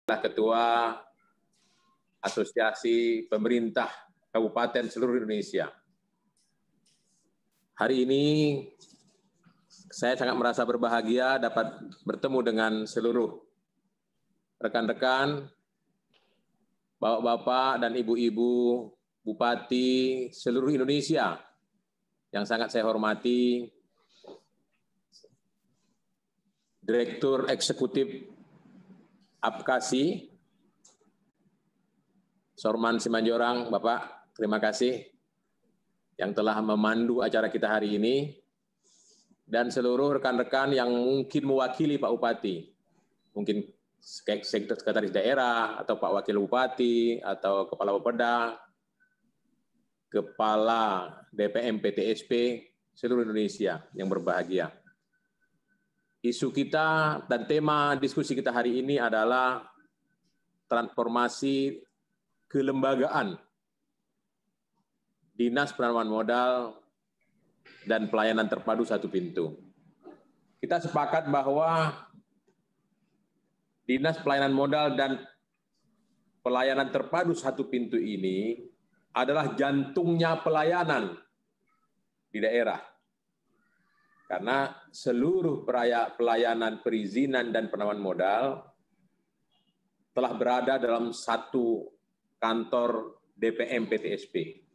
Ketua Asosiasi Pemerintah Kabupaten seluruh Indonesia. Hari ini saya sangat merasa berbahagia dapat bertemu dengan seluruh rekan-rekan, bapak-bapak dan ibu-ibu bupati seluruh Indonesia yang sangat saya hormati, Direktur Eksekutif Apkasi, Sorman Simanjorang, Bapak, terima kasih yang telah memandu acara kita hari ini, dan seluruh rekan-rekan yang mungkin mewakili Pak Bupati, mungkin sekretaris daerah, atau Pak Wakil Bupati, atau Kepala Bapeda, Kepala DPM PTSP seluruh Indonesia yang berbahagia. Isu kita dan tema diskusi kita hari ini adalah transformasi kelembagaan Dinas Penanaman Modal dan Pelayanan Terpadu Satu Pintu. Kita sepakat bahwa Dinas Pelayanan Modal dan Pelayanan Terpadu Satu Pintu ini adalah jantungnya pelayanan di daerah. Karena seluruh pelayanan perizinan dan penanaman modal telah berada dalam satu kantor DPM PTSP.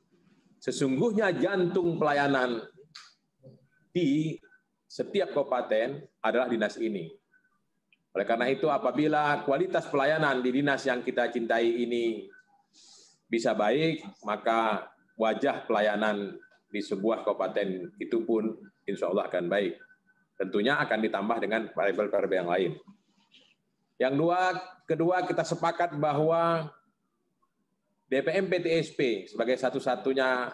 Sesungguhnya jantung pelayanan di setiap kabupaten adalah dinas ini. Oleh karena itu, apabila kualitas pelayanan di dinas yang kita cintai ini bisa baik, maka wajah pelayanan di sebuah kabupaten itu pun insya Allah akan baik. Tentunya akan ditambah dengan variabel-variabel yang lain. Yang kedua, kita sepakat bahwa DPM PTSP sebagai satu-satunya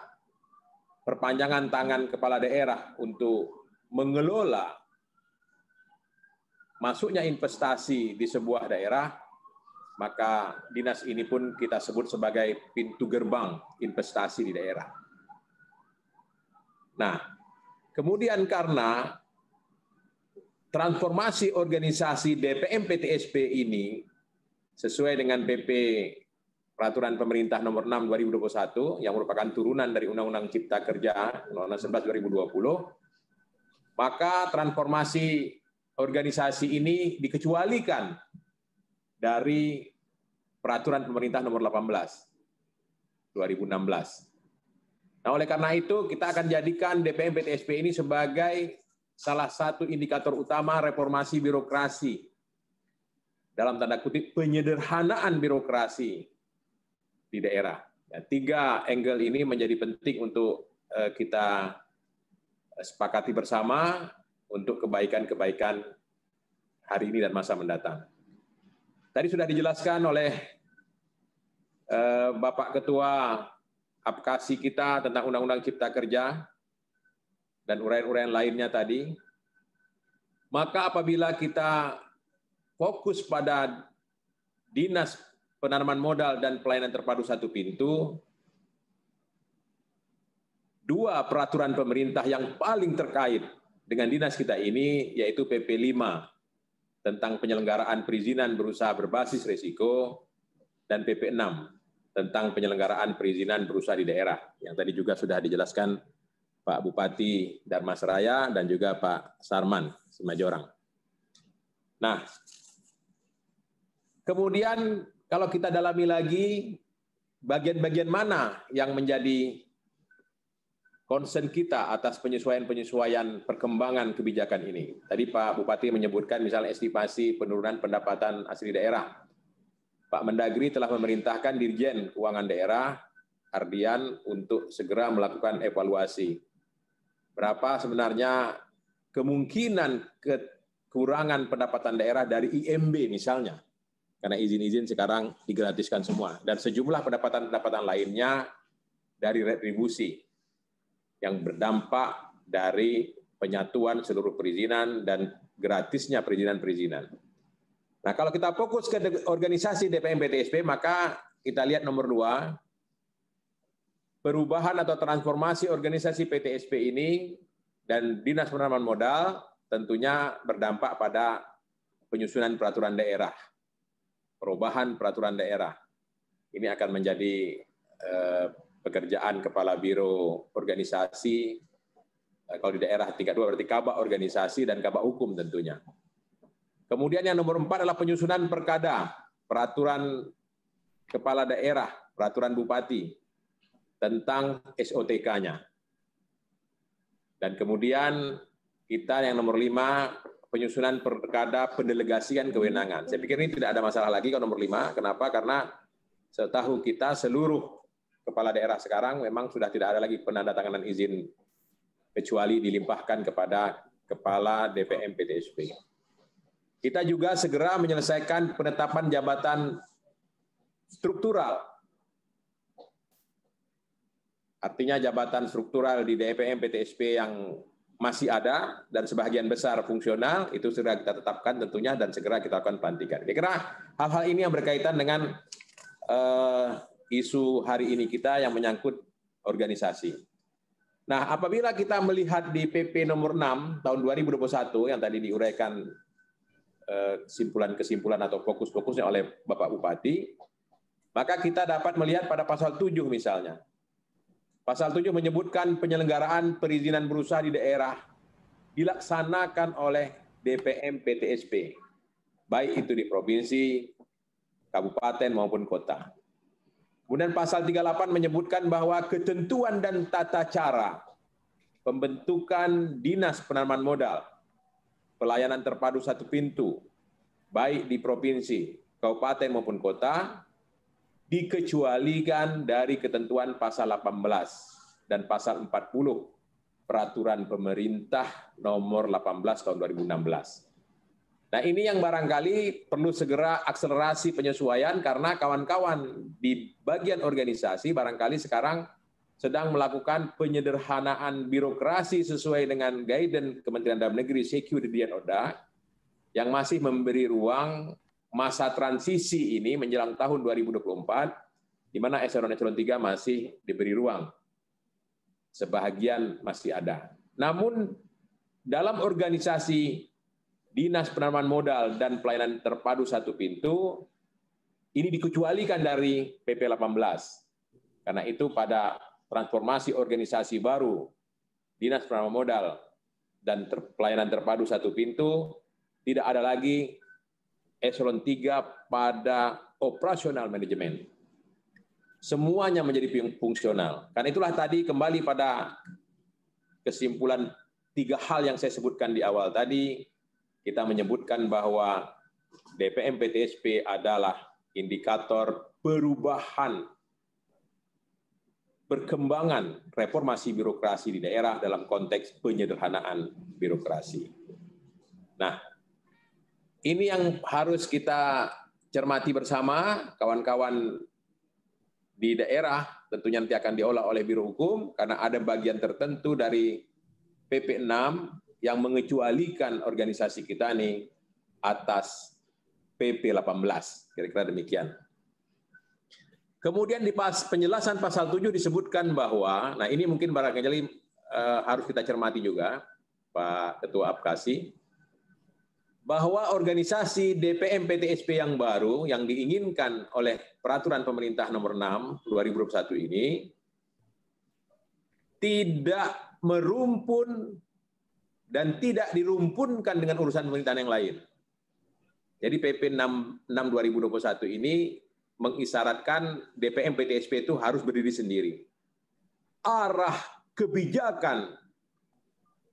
perpanjangan tangan kepala daerah untuk mengelola masuknya investasi di sebuah daerah, maka dinas ini pun kita sebut sebagai pintu gerbang investasi di daerah. Nah, kemudian karena transformasi organisasi DPM PTSP ini sesuai dengan PP Peraturan Pemerintah Nomor 6 2021 yang merupakan turunan dari Undang-Undang Cipta Kerja Nomor 11 2020, maka transformasi organisasi ini dikecualikan dari Peraturan Pemerintah Nomor 18 2016. Nah, oleh karena itu, kita akan jadikan DPM PTSP ini sebagai salah satu indikator utama reformasi birokrasi, dalam tanda kutip penyederhanaan birokrasi di daerah. Ya, 3 angle ini menjadi penting untuk kita sepakati bersama untuk kebaikan-kebaikan hari ini dan masa mendatang. Tadi sudah dijelaskan oleh Bapak Ketua Apkasi kita tentang Undang-Undang Cipta Kerja dan uraian-uraian lainnya tadi. Maka apabila kita fokus pada Dinas Penanaman Modal dan Pelayanan Terpadu Satu Pintu, 2 peraturan pemerintah yang paling terkait dengan dinas kita ini, yaitu PP 5 tentang penyelenggaraan perizinan berusaha berbasis risiko, dan PP 6 tentang penyelenggaraan perizinan berusaha di daerah, yang tadi juga sudah dijelaskan Pak Bupati Dharmasraya dan juga Pak Sarman Simanjorang. Nah, kemudian kalau kita dalami lagi, bagian-bagian mana yang menjadi concern kita atas penyesuaian-penyesuaian perkembangan kebijakan ini. Tadi Pak Bupati menyebutkan misalnya estimasi penurunan pendapatan asli daerah. Pak Mendagri telah memerintahkan Dirjen Keuangan Daerah, Ardian, untuk segera melakukan evaluasi. Berapa sebenarnya kemungkinan kekurangan pendapatan daerah dari IMB misalnya, karena izin-izin sekarang digratiskan semua, dan sejumlah pendapatan-pendapatan lainnya dari retribusi yang berdampak dari penyatuan seluruh perizinan dan gratisnya perizinan-perizinan. Nah, kalau kita fokus ke organisasi DPM PTSP, maka kita lihat nomor 2, perubahan atau transformasi organisasi PTSP ini dan Dinas Penanaman Modal tentunya berdampak pada penyusunan peraturan daerah. perubahan peraturan daerah. Ini akan menjadi pekerjaan Kepala Biro Organisasi, kalau di daerah tingkat 2 berarti Kabak Organisasi dan Kabak Hukum tentunya. Kemudian yang nomor 4 adalah penyusunan perkada, peraturan kepala daerah, peraturan bupati tentang SOTK-nya. Dan kemudian kita yang nomor 5, penyusunan perkada pendelegasian kewenangan. Saya pikir ini tidak ada masalah lagi kalau nomor 5. Kenapa? Karena setahu kita seluruh kepala daerah sekarang memang sudah tidak ada lagi penandatanganan izin kecuali dilimpahkan kepada Kepala DPM PTSP. Kita juga segera menyelesaikan penetapan jabatan struktural. Artinya jabatan struktural di DPM PTSP yang masih ada dan sebagian besar fungsional, itu segera kita tetapkan tentunya dan segera kita akan pelantikan. Kira-kira hal-hal ini yang berkaitan dengan isu hari ini kita yang menyangkut organisasi. Nah, apabila kita melihat di PP nomor 6 tahun 2021 yang tadi diuraikan kesimpulan-kesimpulan atau fokus-fokusnya oleh Bapak Bupati, maka kita dapat melihat pada pasal 7 misalnya. Pasal 7 menyebutkan penyelenggaraan perizinan berusaha di daerah dilaksanakan oleh DPM PTSP, baik itu di provinsi, kabupaten maupun kota. Kemudian pasal 38 menyebutkan bahwa ketentuan dan tata cara pembentukan dinas penanaman modal, pelayanan terpadu satu pintu, baik di provinsi, kabupaten maupun kota, dikecualikan dari ketentuan pasal 18 dan pasal 40 Peraturan Pemerintah Nomor 18 Tahun 2016. Nah, ini yang barangkali perlu segera akselerasi penyesuaian karena kawan-kawan di bagian organisasi barangkali sekarang sedang melakukan penyederhanaan birokrasi sesuai dengan guidance Kementerian Dalam Negeri Security and Oda yang masih memberi ruang masa transisi ini menjelang tahun 2024 di mana eselon-eselon 3 masih diberi ruang. Sebahagian masih ada. Namun dalam organisasi Dinas Penanaman Modal dan Pelayanan Terpadu Satu Pintu ini dikecualikan dari PP 18. Karena itu pada transformasi organisasi baru Dinas Penanaman Modal dan Pelayanan Terpadu Satu Pintu tidak ada lagi eselon 3 pada operasional manajemen. Semuanya menjadi fungsional. Karena itulah tadi kembali pada kesimpulan 3 hal yang saya sebutkan di awal tadi, kita menyebutkan bahwa DPM PTSP adalah indikator perubahan perkembangan reformasi birokrasi di daerah dalam konteks penyederhanaan birokrasi. Nah, ini yang harus kita cermati bersama, kawan-kawan di daerah, tentunya nanti akan diolah oleh Biro Hukum, karena ada bagian tertentu dari PP 6 yang mengecualikan organisasi kita nih atas PP 18, kira-kira demikian. Kemudian di penjelasan pasal 7 disebutkan bahwa, nah ini mungkin barangkali harus kita cermati juga, Pak Ketua Apkasi, bahwa organisasi DPM PTSP yang baru yang diinginkan oleh Peraturan Pemerintah Nomor 6 2021 ini tidak merumpun dan tidak dirumpunkan dengan urusan pemerintahan yang lain. Jadi PP 6 2021 ini mengisyaratkan DPM PTSP itu harus berdiri sendiri. Arah kebijakan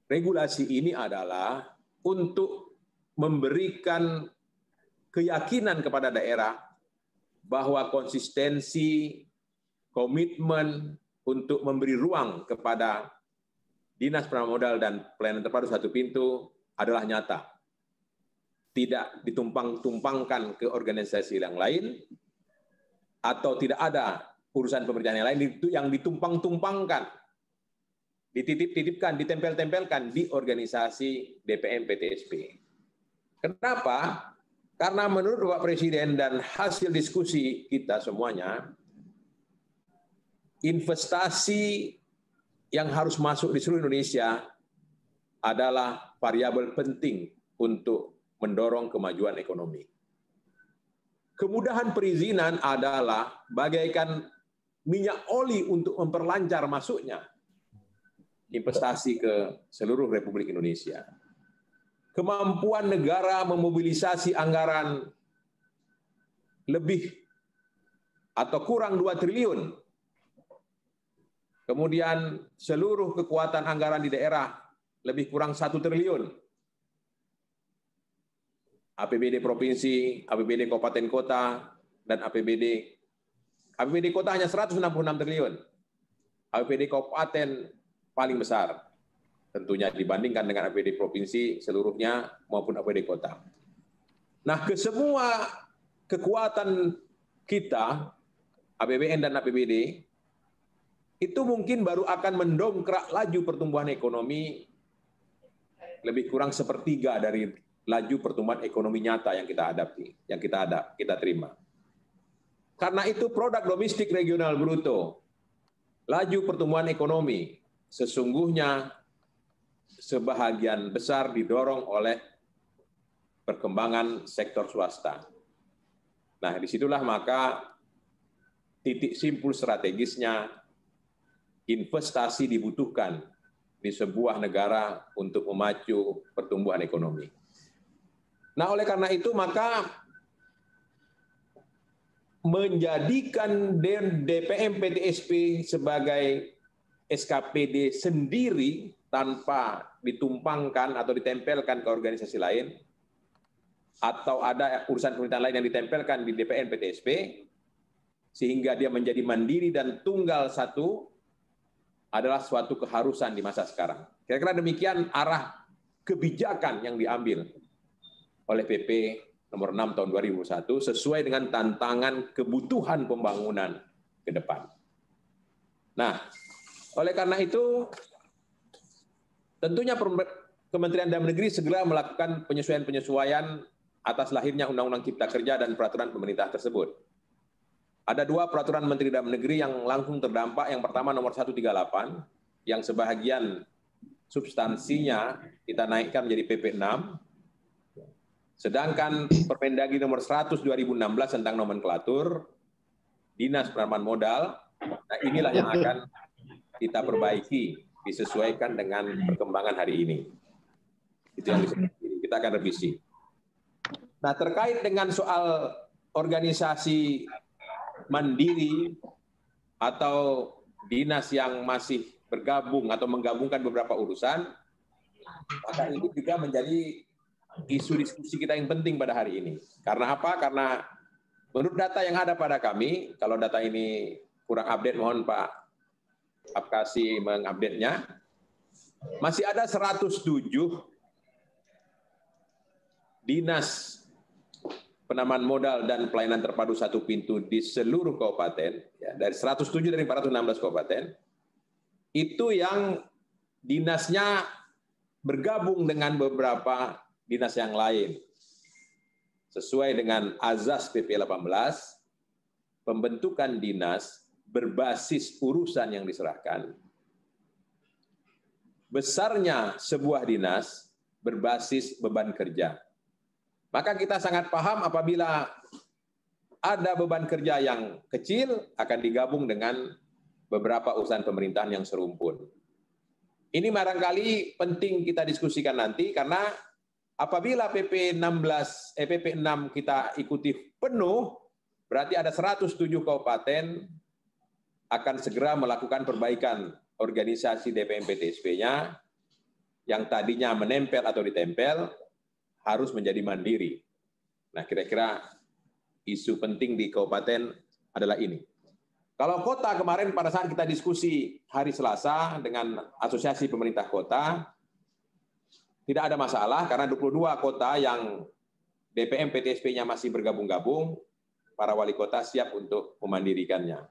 regulasi ini adalah untuk memberikan keyakinan kepada daerah bahwa konsistensi, komitmen untuk memberi ruang kepada Dinas Penanaman Modal dan Pelayanan Terpadu Satu Pintu adalah nyata. Tidak ditumpang-tumpangkan ke organisasi yang lain, atau tidak ada urusan pemerintahan yang lain itu yang ditumpang-tumpangkan, dititip-titipkan, ditempel-tempelkan di organisasi DPM PTSP. Kenapa? Karena menurut Bapak Presiden dan hasil diskusi kita semuanya, investasi yang harus masuk di seluruh Indonesia adalah variabel penting untuk mendorong kemajuan ekonomi. kemudahan perizinan adalah bagaikan minyak oli untuk memperlancar masuknya investasi ke seluruh Republik Indonesia. Kemampuan negara memobilisasi anggaran lebih atau kurang 2 triliun. Kemudian seluruh kekuatan anggaran di daerah lebih kurang 1 triliun. APBD provinsi, APBD kabupaten kota, dan APBD kota hanya 166 triliun. APBD kabupaten paling besar, tentunya dibandingkan dengan APBD provinsi seluruhnya maupun APBD kota. Nah, ke semua kekuatan kita, APBN dan APBD, itu mungkin baru akan mendongkrak laju pertumbuhan ekonomi lebih kurang sepertiga dari laju pertumbuhan ekonomi nyata yang kita hadapi, yang kita terima. Karena itu produk domestik regional bruto, laju pertumbuhan ekonomi sesungguhnya sebahagian besar didorong oleh perkembangan sektor swasta. Nah, disitulah maka titik simpul strategisnya investasi dibutuhkan di sebuah negara untuk memacu pertumbuhan ekonomi. Nah, oleh karena itu maka menjadikan DPM PTSP sebagai SKPD sendiri tanpa ditumpangkan atau ditempelkan ke organisasi lain, atau ada urusan pemerintahan lain yang ditempelkan di DPM PTSP, sehingga dia menjadi mandiri dan tunggal satu, adalah suatu keharusan di masa sekarang. Kira-kira demikian arah kebijakan yang diambil oleh PP nomor 6 tahun 2001 sesuai dengan tantangan kebutuhan pembangunan ke depan. Nah, oleh karena itu tentunya Kementerian Dalam Negeri segera melakukan penyesuaian-penyesuaian atas lahirnya Undang-Undang Cipta Kerja dan peraturan pemerintah tersebut. Ada 2 peraturan Menteri Dalam Negeri yang langsung terdampak. Yang pertama nomor 138 yang sebahagian substansinya kita naikkan menjadi PP 6. Sedangkan Permendagri nomor 100 2016 tentang nomenklatur Dinas Penanaman Modal, nah inilah yang akan kita perbaiki, disesuaikan dengan perkembangan hari ini. Itu yang kita akan revisi. Nah, terkait dengan soal organisasi mandiri atau dinas yang masih bergabung atau menggabungkan beberapa urusan, maka ini juga menjadi isu diskusi kita yang penting pada hari ini. Karena apa? Karena menurut data yang ada pada kami, kalau data ini kurang update, mohon Pak Apkasi mengupdate-nya, masih ada 107 dinas penanaman modal dan pelayanan terpadu satu pintu di seluruh kabupaten, ya, dari 107 dari 416 kabupaten, itu yang dinasnya bergabung dengan beberapa dinas yang lain. Sesuai dengan azas PP 18, pembentukan dinas berbasis urusan yang diserahkan. Besarnya sebuah dinas berbasis beban kerja. Maka kita sangat paham apabila ada beban kerja yang kecil akan digabung dengan beberapa urusan pemerintahan yang serumpun. Ini barangkali penting kita diskusikan nanti karena apabila PP 6 kita ikuti penuh, berarti ada 107 kabupaten akan segera melakukan perbaikan organisasi DPM PTSP-nya yang tadinya menempel atau ditempel harus menjadi mandiri. Nah, kira-kira isu penting di kabupaten adalah ini. Kalau kota kemarin pada saat kita diskusi hari Selasa dengan Asosiasi Pemerintah Kota, tidak ada masalah karena 22 kota yang DPM PTSP-nya masih bergabung-gabung, para wali kota siap untuk memandirikannya.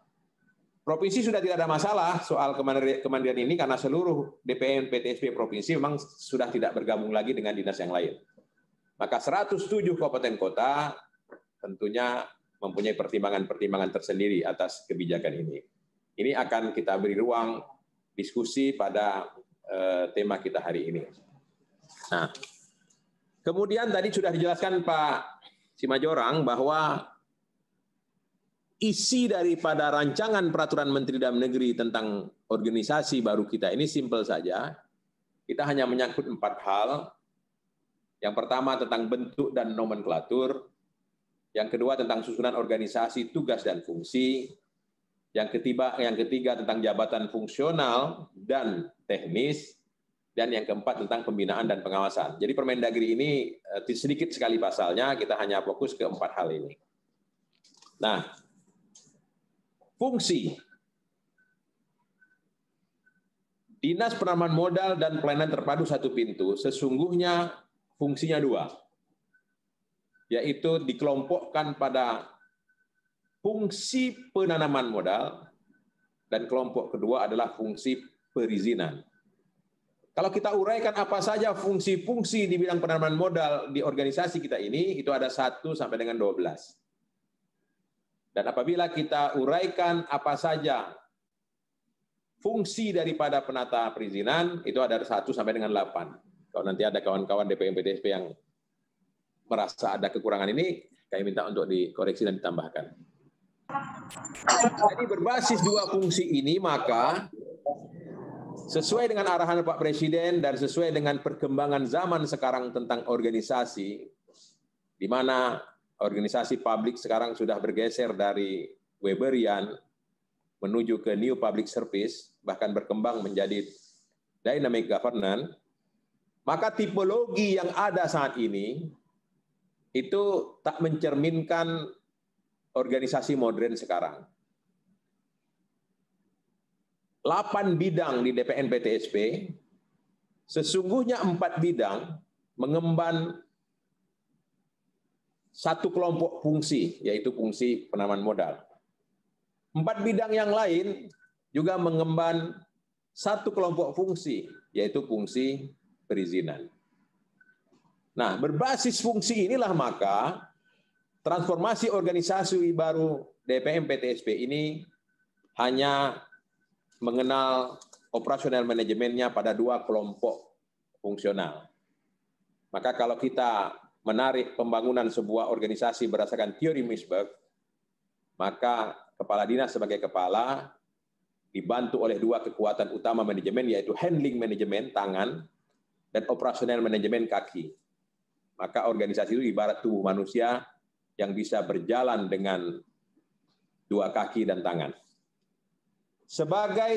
Provinsi sudah tidak ada masalah soal kemandirian ini karena seluruh DPM PTSP provinsi memang sudah tidak bergabung lagi dengan dinas yang lain. Maka 107 kabupaten kota tentunya mempunyai pertimbangan-pertimbangan tersendiri atas kebijakan ini. Ini akan kita beri ruang diskusi pada tema kita hari ini. Nah, kemudian tadi sudah dijelaskan Pak Simajorang bahwa isi daripada rancangan peraturan Menteri Dalam Negeri tentang organisasi baru kita ini simpel saja. Kita hanya menyangkut 4 hal. Yang pertama tentang bentuk dan nomenklatur. Yang kedua tentang susunan organisasi, tugas dan fungsi. Yang ketiga tentang jabatan fungsional dan teknis. Dan yang keempat tentang pembinaan dan pengawasan. Jadi Permendagri ini sedikit sekali pasalnya, kita hanya fokus ke 4 hal ini. Nah, fungsi. Dinas Penanaman Modal dan Pelayanan Terpadu Satu Pintu sesungguhnya fungsinya 2, yaitu dikelompokkan pada fungsi penanaman modal dan kelompok kedua adalah fungsi perizinan. Kalau kita uraikan apa saja fungsi-fungsi di bidang penanaman modal di organisasi kita ini, itu ada 1 sampai dengan 12. Dan apabila kita uraikan apa saja fungsi daripada penata perizinan, itu ada 1 sampai dengan 8. Kalau nanti ada kawan-kawan DPM PTSP yang merasa ada kekurangan ini, kami minta untuk dikoreksi dan ditambahkan. Jadi berbasis 2 fungsi ini, maka sesuai dengan arahan Pak Presiden dan sesuai dengan perkembangan zaman sekarang tentang organisasi, di mana organisasi publik sekarang sudah bergeser dari Weberian menuju ke New Public Service, bahkan berkembang menjadi Dynamic Governance, maka tipologi yang ada saat ini itu tak mencerminkan organisasi modern sekarang. 8 bidang di DPN PTSP, sesungguhnya 4 bidang mengemban 1 kelompok fungsi, yaitu fungsi penanaman modal. 4 bidang yang lain juga mengemban 1 kelompok fungsi, yaitu fungsi perizinan. Nah, berbasis fungsi inilah maka transformasi organisasi baru DPM PTSP ini hanya mengenal operasional manajemennya pada 2 kelompok fungsional. Maka kalau kita menarik pembangunan sebuah organisasi berdasarkan teori Meisberg, maka kepala dinas sebagai kepala dibantu oleh 2 kekuatan utama manajemen, yaitu handling manajemen tangan dan operasional manajemen kaki. Maka organisasi itu ibarat tubuh manusia yang bisa berjalan dengan 2 kaki dan tangan. Sebagai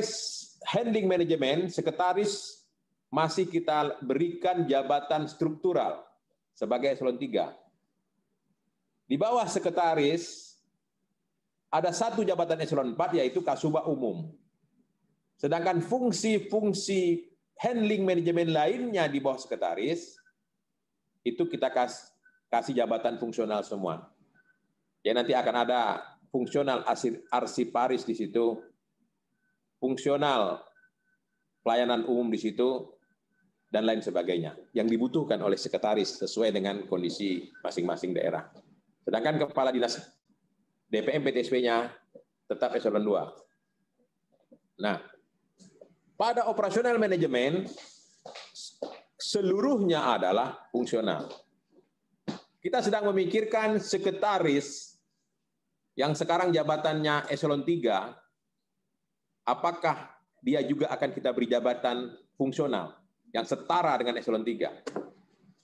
handling manajemen, sekretaris masih kita berikan jabatan struktural sebagai eselon 3. Di bawah sekretaris ada 1 jabatan eselon 4, yaitu Kasubag Umum. Sedangkan fungsi-fungsi handling manajemen lainnya di bawah sekretaris, itu kita kasih jabatan fungsional semua. Ya, nanti akan ada fungsional arsiparis di situ, fungsional pelayanan umum di situ, dan lain sebagainya, yang dibutuhkan oleh sekretaris sesuai dengan kondisi masing-masing daerah. Sedangkan kepala dinas DPM PTSP-nya tetap eselon 2. Nah, pada operasional manajemen, seluruhnya adalah fungsional. Kita sedang memikirkan sekretaris yang sekarang jabatannya eselon 3, apakah dia juga akan kita beri jabatan fungsional yang setara dengan eselon 3.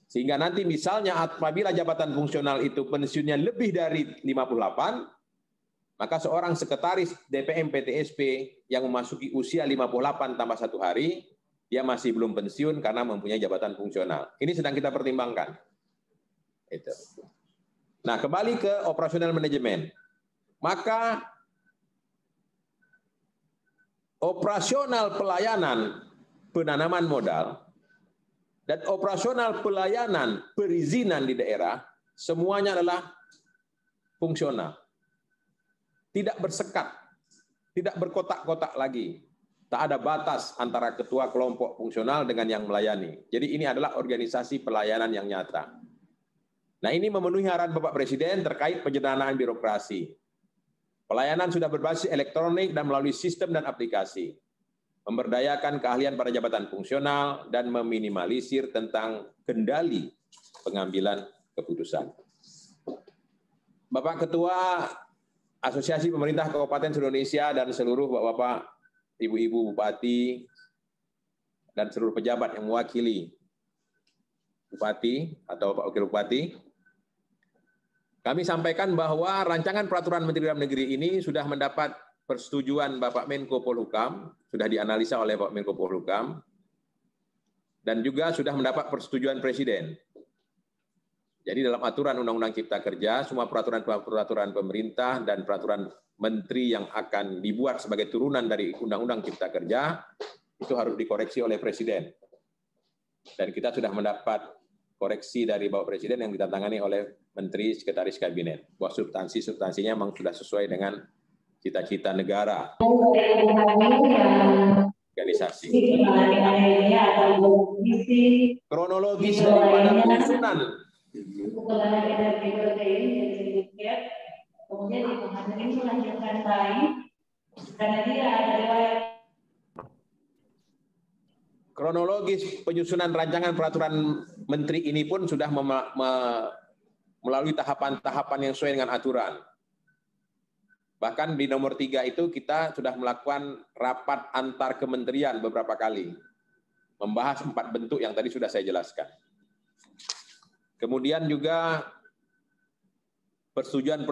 Sehingga nanti misalnya apabila jabatan fungsional itu pensiunnya lebih dari 58, maka seorang sekretaris DPM PTSP yang memasuki usia 58 tambah 1 hari, dia masih belum pensiun karena mempunyai jabatan fungsional. Ini sedang kita pertimbangkan. Itu. Nah, kembali ke operasional manajemen. Maka operasional pelayanan penanaman modal dan operasional pelayanan perizinan di daerah semuanya adalah fungsional. Tidak bersekat, tidak berkotak-kotak lagi. Tak ada batas antara ketua kelompok fungsional dengan yang melayani. Jadi ini adalah organisasi pelayanan yang nyata. Nah, ini memenuhi arahan Bapak Presiden terkait penyederhanaan birokrasi. Pelayanan sudah berbasis elektronik dan melalui sistem dan aplikasi. Memberdayakan keahlian para jabatan fungsional dan meminimalisir tentang kendali pengambilan keputusan. Bapak Ketua Asosiasi Pemerintah Kabupaten seluruh Indonesia dan seluruh Bapak-Bapak, Ibu-Ibu Bupati, dan seluruh pejabat yang mewakili Bupati atau Pak Wakil Bupati, kami sampaikan bahwa rancangan peraturan Menteri Dalam Negeri ini sudah mendapat persetujuan Bapak Menko Polhukam, sudah dianalisa oleh Bapak Menko Polhukam, dan juga sudah mendapat persetujuan Presiden. Jadi dalam aturan Undang-Undang Cipta Kerja, semua peraturan pemerintah dan peraturan menteri yang akan dibuat sebagai turunan dari Undang-Undang Cipta Kerja, itu harus dikoreksi oleh Presiden. Dan kita sudah mendapat koreksi dari Bapak Presiden yang ditandatangani oleh Menteri Sekretaris Kabinet. Bahwa substansinya memang sudah sesuai dengan cita-cita negara. Organisasi. Kronologis daripada penyusunan. Kemudian Ibu Hadirin melanjutkan baik karena dia ada riwayat. Kronologis penyusunan rancangan peraturan menteri ini pun sudah melalui tahapan-tahapan yang sesuai dengan aturan. Bahkan di nomor 3 itu kita sudah melakukan rapat antar kementerian beberapa kali, membahas 4 bentuk yang tadi sudah saya jelaskan. Kemudian juga persetujuan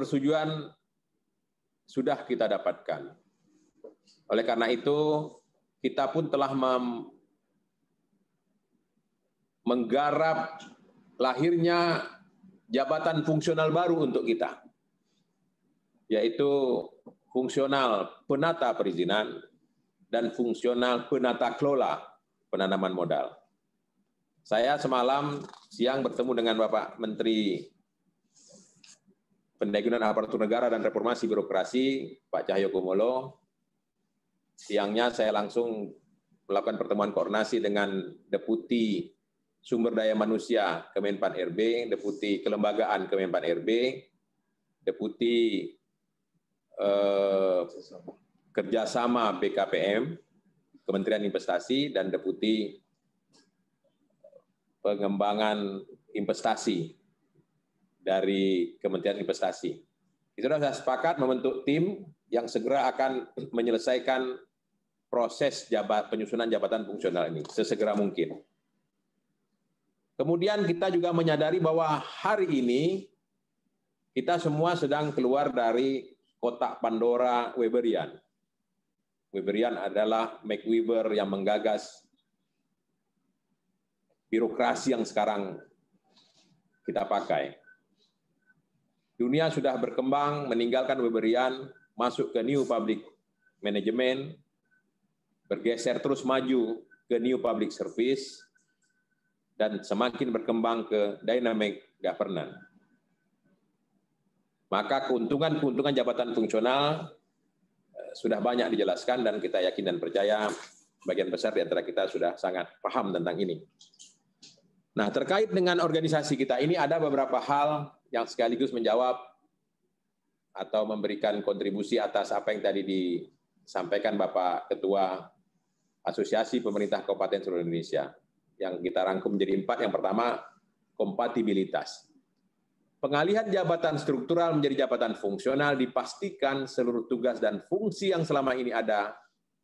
sudah kita dapatkan. Oleh karena itu, kita pun telah menggarap lahirnya jabatan fungsional baru untuk kita, yaitu fungsional penata perizinan dan fungsional penata kelola penanaman modal. Saya siang bertemu dengan Bapak Menteri Pendayagunaan Aparatur Negara dan Reformasi Birokrasi, Pak Cahyokumolo. Siangnya saya langsung melakukan pertemuan koordinasi dengan Deputi Sumber Daya Manusia Kemenpan RB, Deputi Kelembagaan Kemenpan RB, Deputi Kerjasama BKPM, Kementerian Investasi, dan Deputi Pengembangan Investasi dari Kementerian Investasi. Itu sudah sepakat membentuk tim yang segera akan menyelesaikan proses penyusunan jabatan fungsional ini sesegera mungkin. Kemudian kita juga menyadari bahwa hari ini kita semua sedang keluar dari kotak Pandora Weberian. Weberian adalah Max Weber yang menggagas birokrasi yang sekarang kita pakai. Dunia sudah berkembang, meninggalkan Weberian, masuk ke New Public Management, bergeser terus maju ke New Public Service, dan semakin berkembang ke Dynamic Governance. Maka keuntungan jabatan fungsional sudah banyak dijelaskan dan kita yakin dan percaya bagian besar di antara kita sudah sangat paham tentang ini. Nah, terkait dengan organisasi kita ini ada beberapa hal yang sekaligus menjawab atau memberikan kontribusi atas apa yang tadi disampaikan Bapak Ketua Asosiasi Pemerintah Kabupaten seluruh Indonesia. Yang kita rangkum menjadi 4. Yang pertama, kompatibilitas. Pengalihan jabatan struktural menjadi jabatan fungsional dipastikan seluruh tugas dan fungsi yang selama ini ada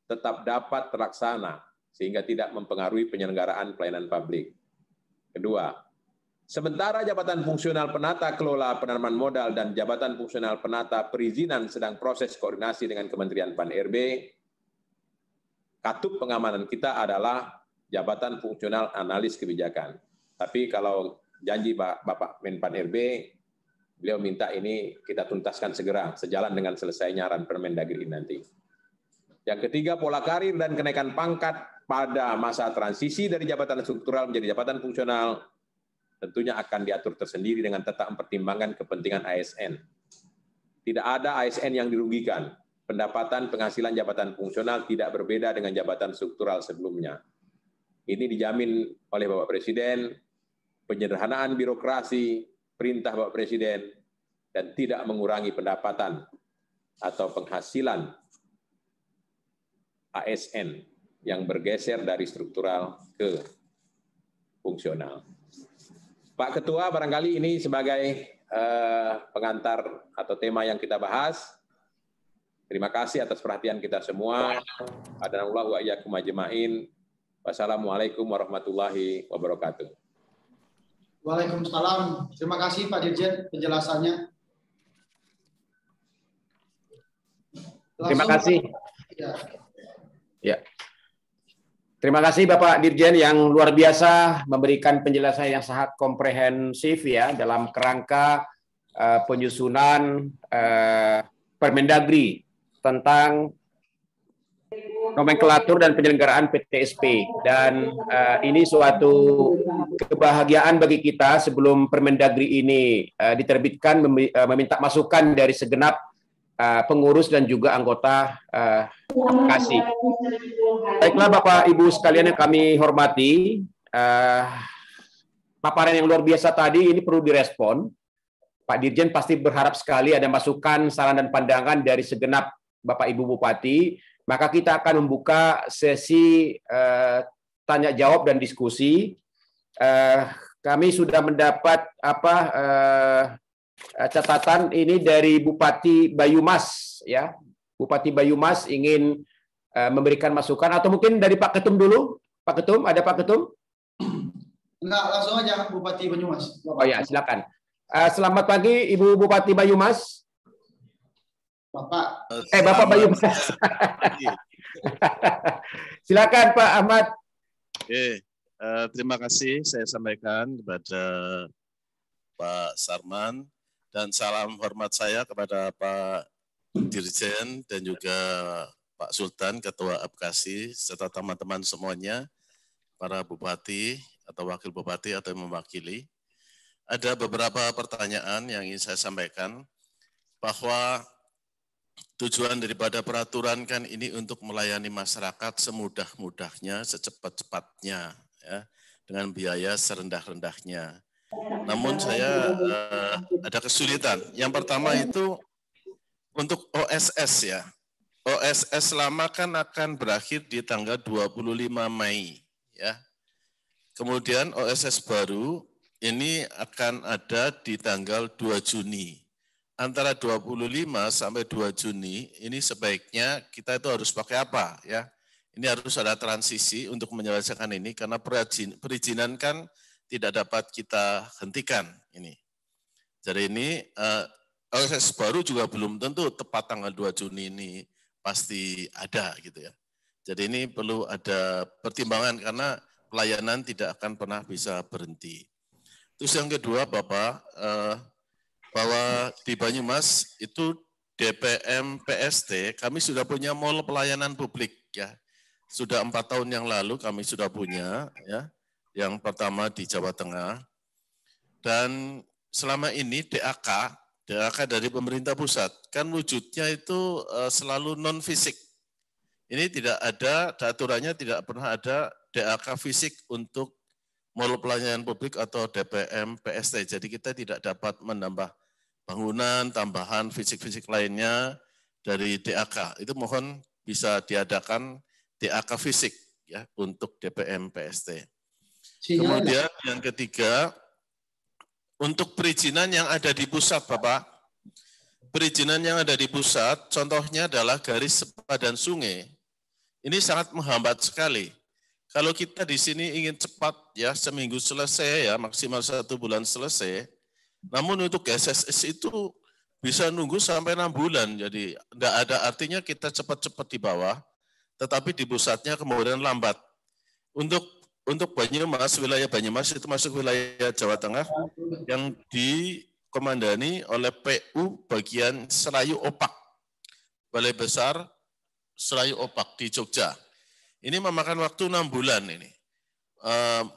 tetap dapat terlaksana sehingga tidak mempengaruhi penyelenggaraan pelayanan publik. Kedua, sementara jabatan fungsional penata kelola penanaman modal dan jabatan fungsional penata perizinan sedang proses koordinasi dengan Kementerian Pan-RB, katup pengamanan kita adalah jabatan fungsional analis kebijakan. Tapi kalau janji Bapak Menpan RB, beliau minta ini kita tuntaskan segera, sejalan dengan selesainya Permendagri nanti. Yang ketiga, pola karir dan kenaikan pangkat pada masa transisi dari jabatan struktural menjadi jabatan fungsional tentunya akan diatur tersendiri dengan tetap mempertimbangkan kepentingan ASN. Tidak ada ASN yang dirugikan. Pendapatan penghasilan jabatan fungsional tidak berbeda dengan jabatan struktural sebelumnya. Ini dijamin oleh Bapak Presiden, penyederhanaan birokrasi, perintah Bapak Presiden, dan tidak mengurangi pendapatan atau penghasilan ASN yang bergeser dari struktural ke fungsional. Pak Ketua, barangkali ini sebagai pengantar atau tema yang kita bahas, Terima kasih atas perhatian kita semua. Hadanallahu wa iyyakum ajmain. Wassalamualaikum warahmatullahi wabarakatuh. Waalaikumsalam. Terima kasih Pak Dirjen penjelasannya. Terima kasih. Ya. Ya. Terima kasih Bapak Dirjen yang luar biasa memberikan penjelasan yang sangat komprehensif ya dalam kerangka penyusunan Permendagri tentang nomenklatur dan penyelenggaraan PTSP. Dan ini suatu kebahagiaan bagi kita sebelum Permendagri ini diterbitkan meminta masukan dari segenap pengurus dan juga anggota kasih. Baiklah Bapak Ibu sekalian yang kami hormati, paparan yang luar biasa tadi ini perlu direspon. Pak Dirjen pasti berharap sekali ada masukan, saran dan pandangan dari segenap Bapak Ibu Bupati. Maka kita akan membuka sesi tanya jawab dan diskusi. Kami sudah mendapat catatan ini dari Bupati Banyumas ya. Bupati Banyumas ingin memberikan masukan atau mungkin dari Pak Ketum dulu. Pak Ketum, ada Pak Ketum? Enggak, langsung aja Bupati Banyumas. Oh ya, silakan. Selamat pagi Ibu Bupati Banyumas. Bapak. Bapak Banyumas. Silakan Pak Ahmad. Oke, terima kasih saya sampaikan kepada Pak Sarman dan salam hormat saya kepada Pak Dirjen dan juga Pak Sultan, Ketua Apkasi, serta teman-teman semuanya, para bupati atau wakil bupati atau yang mewakili. Ada beberapa pertanyaan yang ingin saya sampaikan, bahwa tujuan daripada peraturan kan ini untuk melayani masyarakat semudah-mudahnya, secepat-cepatnya, ya, dengan biaya serendah-rendahnya. Namun saya ada kesulitan. Yang pertama itu untuk OSS ya. OSS lama kan akan berakhir di tanggal 25 Mei. Ya. Kemudian OSS baru ini akan ada di tanggal 2 Juni. Antara 25 sampai 2 Juni ini sebaiknya kita itu harus pakai apa ya? Ini harus ada transisi untuk menyelesaikan ini karena perizinan kan tidak dapat kita hentikan ini. Jadi ini OSS baru juga belum tentu tepat tanggal 2 Juni ini pasti ada gitu ya. Jadi ini perlu ada pertimbangan karena pelayanan tidak akan pernah bisa berhenti. Terus yang kedua Bapak, bahwa di Banyumas itu DPM PST kami sudah punya mall pelayanan publik ya. Sudah 4 tahun yang lalu kami sudah punya ya. Yang pertama di Jawa Tengah. Dan selama ini DAK dari pemerintah pusat kan wujudnya itu selalu non fisik. Ini tidak ada aturannya, tidak pernah ada DAK fisik untuk mall pelayanan publik atau DPM PST. Jadi kita tidak dapat menambah bangunan, tambahan fisik-fisik lainnya dari DAK. Itu mohon bisa diadakan DAK fisik ya untuk DPM PST. Kemudian yang ketiga, untuk perizinan yang ada di pusat Bapak, perizinan yang ada di pusat, contohnya adalah garis sepadan sungai. Ini sangat menghambat sekali. Kalau kita di sini ingin cepat ya, seminggu selesai ya, maksimal 1 bulan selesai. Namun untuk SSS itu bisa nunggu sampai 6 bulan. Jadi enggak ada artinya kita cepat-cepat di bawah, tetapi di pusatnya kemudian lambat. Untuk Banyumas, wilayah Banyumas itu masuk wilayah Jawa Tengah yang dikomandani oleh PU bagian Serayu Opak, Balai Besar Serayu Opak di Jogja. Ini memakan waktu 6 bulan ini.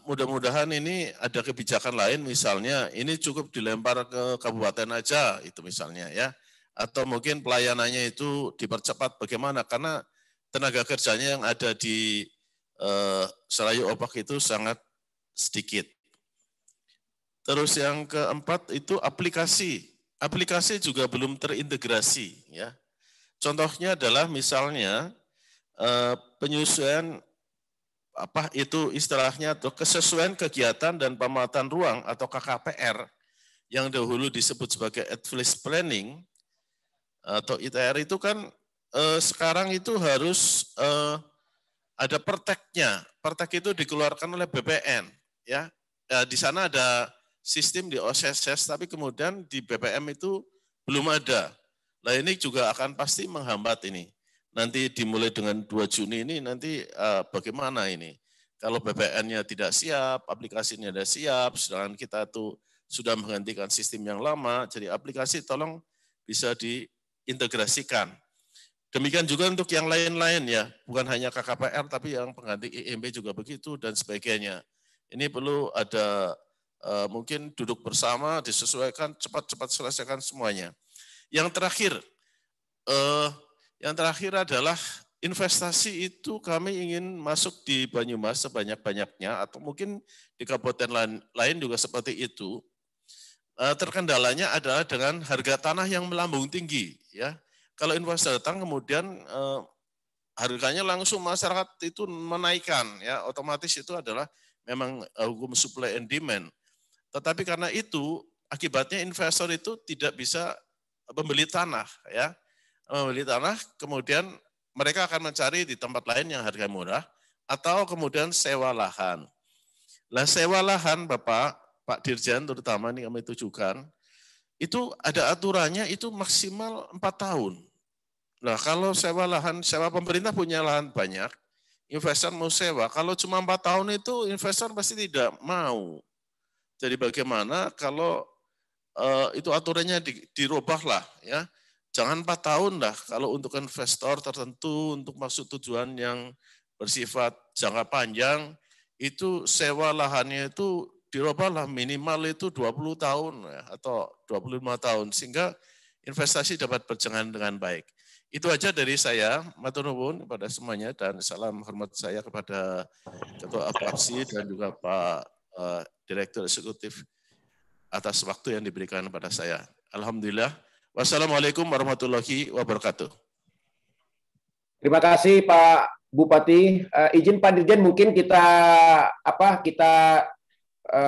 Mudah-mudahan ini ada kebijakan lain, misalnya ini cukup dilempar ke kabupaten aja, itu misalnya ya. Atau mungkin pelayanannya itu dipercepat bagaimana, karena tenaga kerjanya yang ada di Serayu Opak itu sangat sedikit. Terus yang keempat itu aplikasi. Aplikasi juga belum terintegrasi ya. Contohnya adalah misalnya penyusuan apa itu istilahnya atau kesesuaian kegiatan dan pemetaan ruang atau KKPR yang dahulu disebut sebagai advice planning atau ITR itu kan sekarang itu harus ada perteknya. Pertek itu dikeluarkan oleh BPN, ya. Di sana ada sistem di OSS, tapi kemudian di BPM itu belum ada. Nah ini juga akan pasti menghambat ini. Nanti dimulai dengan 2 Juni ini nanti bagaimana ini? Kalau BPN-nya tidak siap, aplikasinya tidak siap, sedangkan kita tuh sudah menggantikan sistem yang lama, jadi aplikasi tolong bisa diintegrasikan. Demikian juga untuk yang lain-lain ya, bukan hanya KKPR, tapi yang pengganti IMB juga begitu dan sebagainya. Ini perlu ada mungkin duduk bersama, disesuaikan, cepat-cepat selesaikan semuanya. Yang terakhir adalah investasi itu kami ingin masuk di Banyumas sebanyak-banyaknya, atau mungkin di kabupaten lain juga seperti itu. Terkendalanya adalah dengan harga tanah yang melambung tinggi, ya. Kalau investor datang kemudian harganya langsung masyarakat itu menaikkan, ya otomatis itu adalah memang hukum supply and demand. Tetapi karena itu akibatnya investor itu tidak bisa membeli tanah, ya membeli tanah, kemudian mereka akan mencari di tempat lain yang harga murah atau kemudian sewa lahan. Lah sewa lahan Pak Dirjen terutama ini kami tujukan, itu ada aturannya itu maksimal 4 tahun. Nah kalau sewa lahan, sewa pemerintah punya lahan banyak, investor mau sewa, kalau cuma 4 tahun itu investor pasti tidak mau. Jadi bagaimana kalau itu aturannya dirubah lah ya, jangan 4 tahun lah kalau untuk investor tertentu untuk maksud tujuan yang bersifat jangka panjang, itu sewa lahannya itu dirubah lah minimal itu 20 tahun ya, atau 25 tahun sehingga investasi dapat berjalan dengan baik. Itu aja dari saya, matur nuwun kepada semuanya dan salam hormat saya kepada Ketua Apapsi dan juga Pak Direktur Eksekutif atas waktu yang diberikan kepada saya. Alhamdulillah. Wassalamualaikum warahmatullahi wabarakatuh. Terima kasih Pak Bupati. Izin Pak Dirjen mungkin kita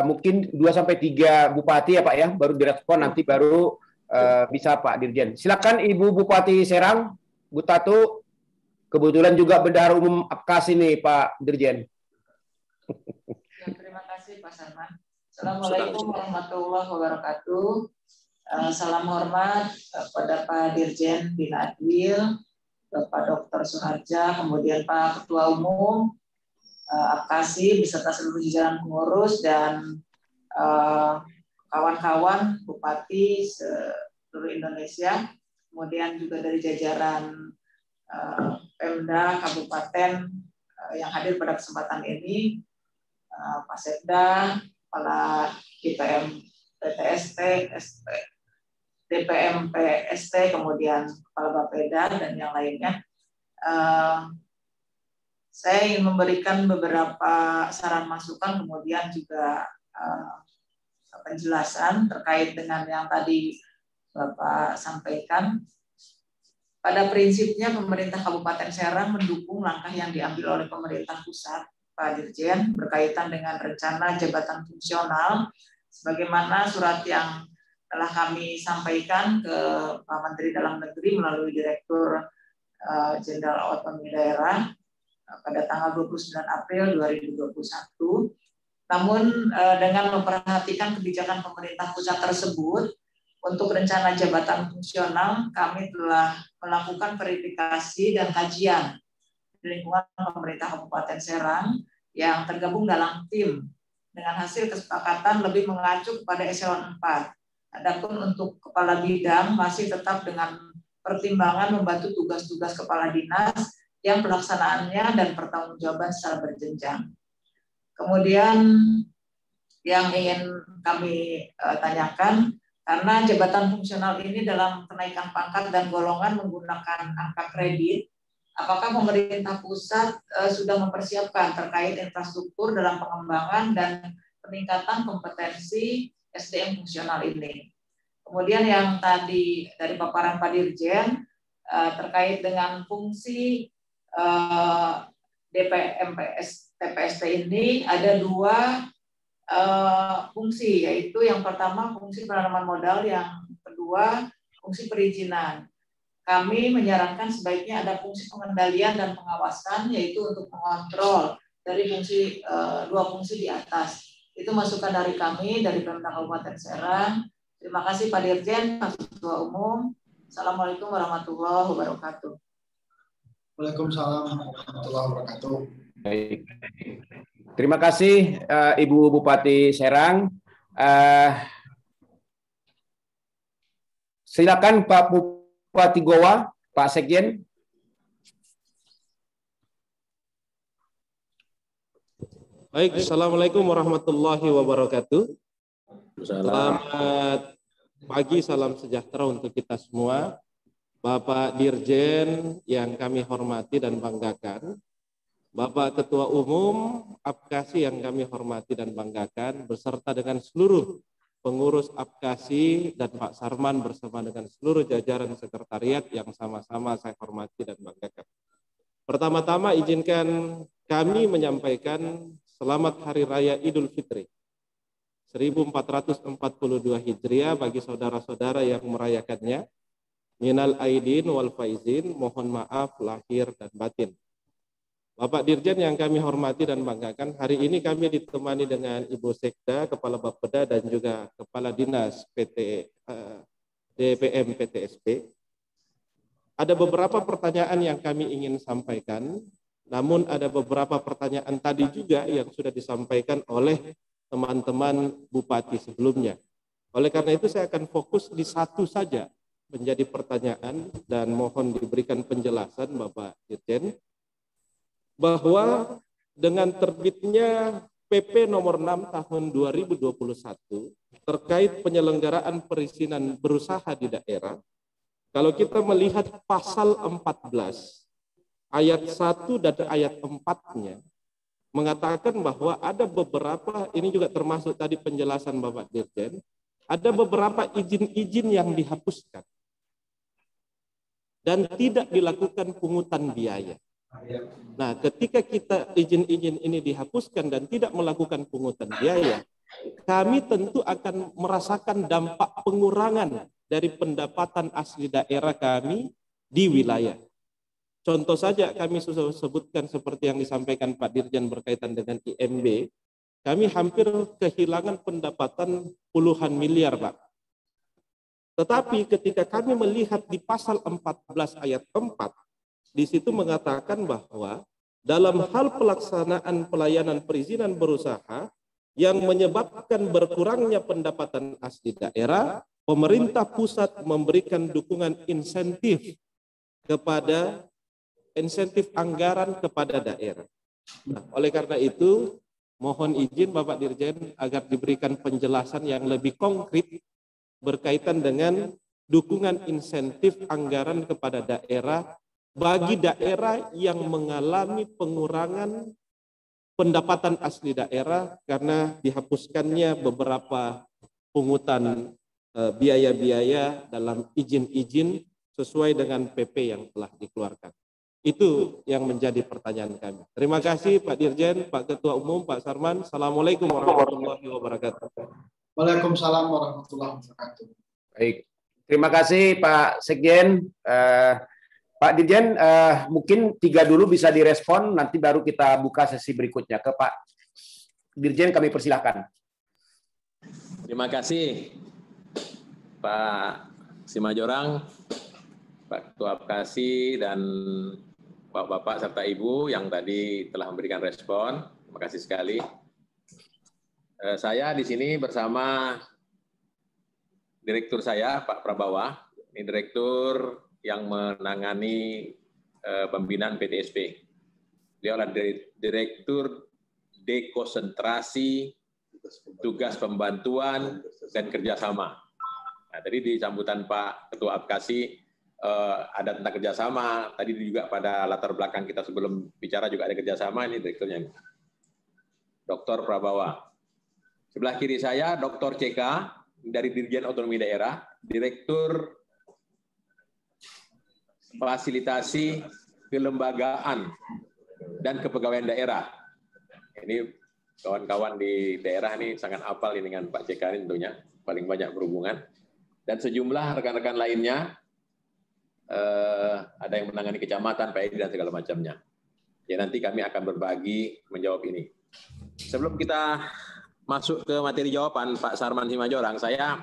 mungkin 2-3 bupati ya Pak ya, baru direspon nanti baru bisa Pak Dirjen. Silakan Ibu Bupati Serang, Bu Tatu. Kebetulan juga Bendahara Umum APKAS ini Pak Dirjen. Ya, terima kasih Pak Sarman. Assalamualaikum warahmatullahi wabarakatuh. Salam hormat kepada Pak Dirjen Bina Adwil, Bapak Dr. Suharja, kemudian Pak Ketua Umum APKASI beserta seluruh jajaran pengurus dan kawan-kawan Bupati seluruh Indonesia, kemudian juga dari jajaran Pemda Kabupaten yang hadir pada kesempatan ini, Pak Sekda, Kepala DPM PST, kemudian Kepala Bapeda dan yang lainnya. Saya ingin memberikan beberapa saran masukan, kemudian juga penjelasan terkait dengan yang tadi Bapak sampaikan. Pada prinsipnya pemerintah Kabupaten Serang mendukung langkah yang diambil oleh pemerintah pusat, Pak Dirjen, berkaitan dengan rencana jabatan fungsional, sebagaimana surat yang telah kami sampaikan ke Pak Menteri Dalam Negeri melalui Direktur Jenderal Otonomi Daerah pada tanggal 29 April 2021. Namun dengan memperhatikan kebijakan pemerintah pusat tersebut, untuk rencana jabatan fungsional kami telah melakukan verifikasi dan kajian di lingkungan pemerintah Kabupaten Serang yang tergabung dalam tim dengan hasil kesepakatan lebih mengacu kepada eselon 4. Adapun untuk kepala bidang masih tetap dengan pertimbangan membantu tugas-tugas kepala dinas yang pelaksanaannya dan pertanggungjawaban secara berjenjang. Kemudian yang ingin kami tanyakan, karena jabatan fungsional ini dalam kenaikan pangkat dan golongan menggunakan angka kredit, apakah pemerintah pusat sudah mempersiapkan terkait infrastruktur dalam pengembangan dan peningkatan kompetensi SDM fungsional ini? Kemudian yang tadi dari paparan Pak Dirjen terkait dengan fungsi DPM TPST ini ada 2 fungsi, yaitu yang pertama fungsi penanaman modal, yang kedua fungsi perizinan. kami menyarankan sebaiknya ada fungsi pengendalian dan pengawasan, yaitu untuk mengontrol dari dua fungsi di atas. Itu masukan dari kami, dari Pemda Kabupaten Serang. Terima kasih Pak Dirjen, Pak Ketua Umum. Assalamualaikum warahmatullahi wabarakatuh. Waalaikumsalam warahmatullahi wabarakatuh. Baik. Terima kasih Ibu Bupati Serang. Silakan Pak Bupati Goa, Pak Sekjen. Baik, Assalamualaikum warahmatullahi wabarakatuh. Selamat pagi, salam sejahtera untuk kita semua. Bapak Dirjen yang kami hormati dan banggakan, Bapak Ketua Umum Apkasi yang kami hormati dan banggakan, beserta dengan seluruh pengurus Apkasi dan Pak Sarman bersama dengan seluruh jajaran sekretariat yang sama-sama saya hormati dan banggakan. Pertama-tama izinkan kami menyampaikan selamat Hari Raya Idul Fitri 1442 Hijriah bagi saudara-saudara yang merayakannya. Minal aidin wal faizin, mohon maaf lahir dan batin. Bapak Dirjen yang kami hormati dan banggakan, hari ini kami ditemani dengan Ibu Sekda, Kepala Bapeda dan juga Kepala Dinas DPM PTSP. Ada beberapa pertanyaan yang kami ingin sampaikan, namun ada beberapa pertanyaan tadi juga yang sudah disampaikan oleh teman-teman Bupati sebelumnya. Oleh karena itu saya akan fokus di satu saja menjadi pertanyaan dan mohon diberikan penjelasan Bapak Dirjen, bahwa dengan terbitnya PP nomor 6 tahun 2021 terkait penyelenggaraan perizinan berusaha di daerah, kalau kita melihat pasal 14 ayat 1 dan ayat 4-nya mengatakan bahwa ada beberapa, ini juga termasuk tadi penjelasan Bapak Dirjen, ada beberapa izin-izin yang dihapuskan dan tidak dilakukan pungutan biaya. Nah, ketika kita izin-izin ini dihapuskan dan tidak melakukan pungutan biaya, kami tentu akan merasakan dampak pengurangan dari pendapatan asli daerah kami di wilayah. Contoh saja kami sudah sebutkan seperti yang disampaikan Pak Dirjen berkaitan dengan IMB, kami hampir kehilangan pendapatan puluhan miliar, Pak. Tetapi ketika kami melihat di pasal 14 ayat 4, di situ mengatakan bahwa dalam hal pelaksanaan pelayanan perizinan berusaha yang menyebabkan berkurangnya pendapatan asli daerah, pemerintah pusat memberikan dukungan insentif anggaran kepada daerah. Nah, oleh karena itu, mohon izin Bapak Dirjen agar diberikan penjelasan yang lebih konkret berkaitan dengan dukungan insentif anggaran kepada daerah bagi daerah yang mengalami pengurangan pendapatan asli daerah karena dihapuskannya beberapa pungutan biaya-biaya dalam izin-izin sesuai dengan PP yang telah dikeluarkan. Itu yang menjadi pertanyaan kami. Terima kasih Pak Dirjen, Pak Ketua Umum, Pak Sarman. Assalamualaikum warahmatullahi wabarakatuh. Waalaikumsalam warahmatullahi wabarakatuh. Baik, terima kasih Pak Sekjen. Pak Dirjen, mungkin 3 dulu bisa direspon, nanti baru kita buka sesi berikutnya. Ke Pak Dirjen kami persilahkan. Terima kasih Pak Simajorang, Pak Ketua Apkasi, dan Bapak-Bapak serta Ibu yang tadi telah memberikan respon. Terima kasih sekali. Saya di sini bersama Direktur saya, Pak Prabawa. Ini Direktur yang menangani pembinaan PTSP. Dia adalah Direktur Dekonsentrasi, Tugas Pembantuan, dan Kerjasama. Nah, tadi di sambutan Pak Ketua Apkasi ada tentang kerjasama. Tadi juga pada latar belakang kita sebelum bicara juga ada kerjasama. Ini Direkturnya, Dr. Prabawa. Sebelah kiri saya, Dr. CK dari Dirjen Otonomi Daerah, Direktur Fasilitasi Kelembagaan dan Kepegawaian Daerah. Ini kawan-kawan di daerah ini sangat hafal ini dengan Pak CK ini tentunya, paling banyak berhubungan. Dan sejumlah rekan-rekan lainnya ada yang menangani kecamatan, Pak Edi dan segala macamnya. Ya nanti kami akan berbagi menjawab ini. Sebelum kita masuk ke materi jawaban Pak Sarman Simajorang, saya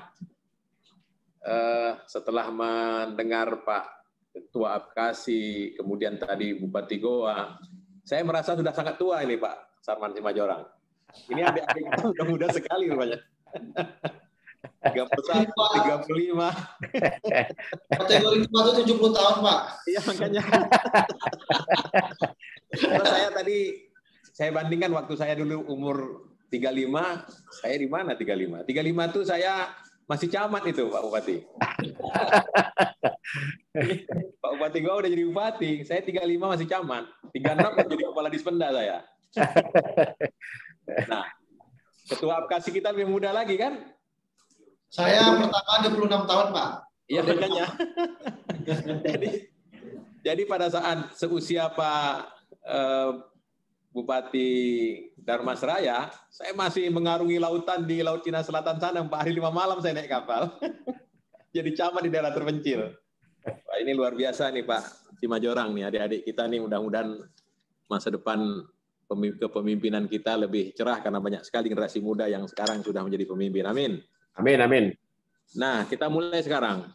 setelah mendengar Pak Ketua Apkasi, kemudian tadi Bupati Goa, saya merasa sudah sangat tua ini Pak Sarman Simajorang. Ini adik-adik kita udah muda sekali rupanya. 31, 35. Kategori tua itu 70 tahun, Pak. Iya, makanya. Kalau saya tadi, saya bandingkan waktu saya dulu umur 35, saya di mana 35? 35 itu saya masih camat itu, Pak Bupati. Pak Bupati gua udah jadi bupati, saya 35 masih camat. 36 jadi kepala Dispenda saya. Nah, Ketua Apkasi kita lebih muda lagi kan? Saya pertama 26 tahun, Pak. Iya, makanya. jadi pada saat seusia Pak Bupati Darmasraya, saya masih mengarungi lautan di Laut Cina Selatan sana. 4 hari 5 malam saya naik kapal. Jadi camat di daerah terpencil. Wah, ini luar biasa nih Pak Simajorang nih, adik-adik kita nih, mudah-mudahan masa depan kepemimpinan kita lebih cerah karena banyak sekali generasi muda yang sekarang sudah menjadi pemimpin. Amin. Amin, amin. Nah, kita mulai sekarang.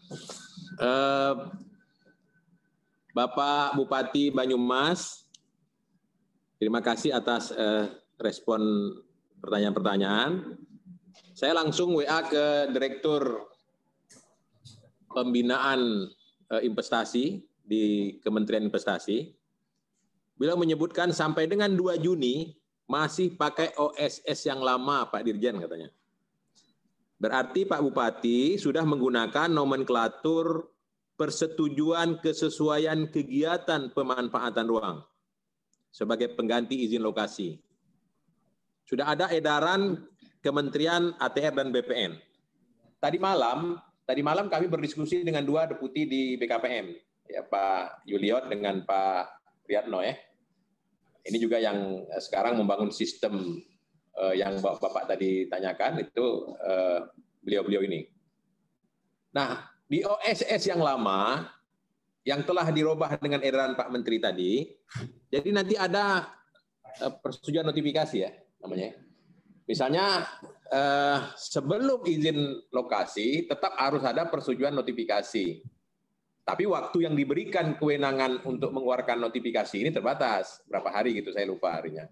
Bapak Bupati Banyumas, terima kasih atas respon pertanyaan-pertanyaan. Saya langsung WA ke Direktur Pembinaan Investasi di Kementerian Investasi. Beliau menyebutkan sampai dengan 2 Juni masih pakai OSS yang lama, Pak Dirjen katanya. Berarti Pak Bupati sudah menggunakan nomenklatur persetujuan kesesuaian kegiatan pemanfaatan ruang sebagai pengganti izin lokasi. Sudah ada edaran Kementerian ATR dan BPN. Tadi malam kami berdiskusi dengan 2 deputi di BKPM, ya Pak Yuliot dengan Pak Riyadno ya. Ini juga yang sekarang membangun sistem yang Bapak tadi tanyakan itu beliau-beliau ini. Nah, di OSS yang lama yang telah dirubah dengan edaran Pak Menteri tadi, jadi nanti ada persetujuan notifikasi ya namanya. Misalnya sebelum izin lokasi tetap harus ada persetujuan notifikasi. Tapi waktu yang diberikan kewenangan untuk mengeluarkan notifikasi ini terbatas. Berapa hari gitu, saya lupa harinya.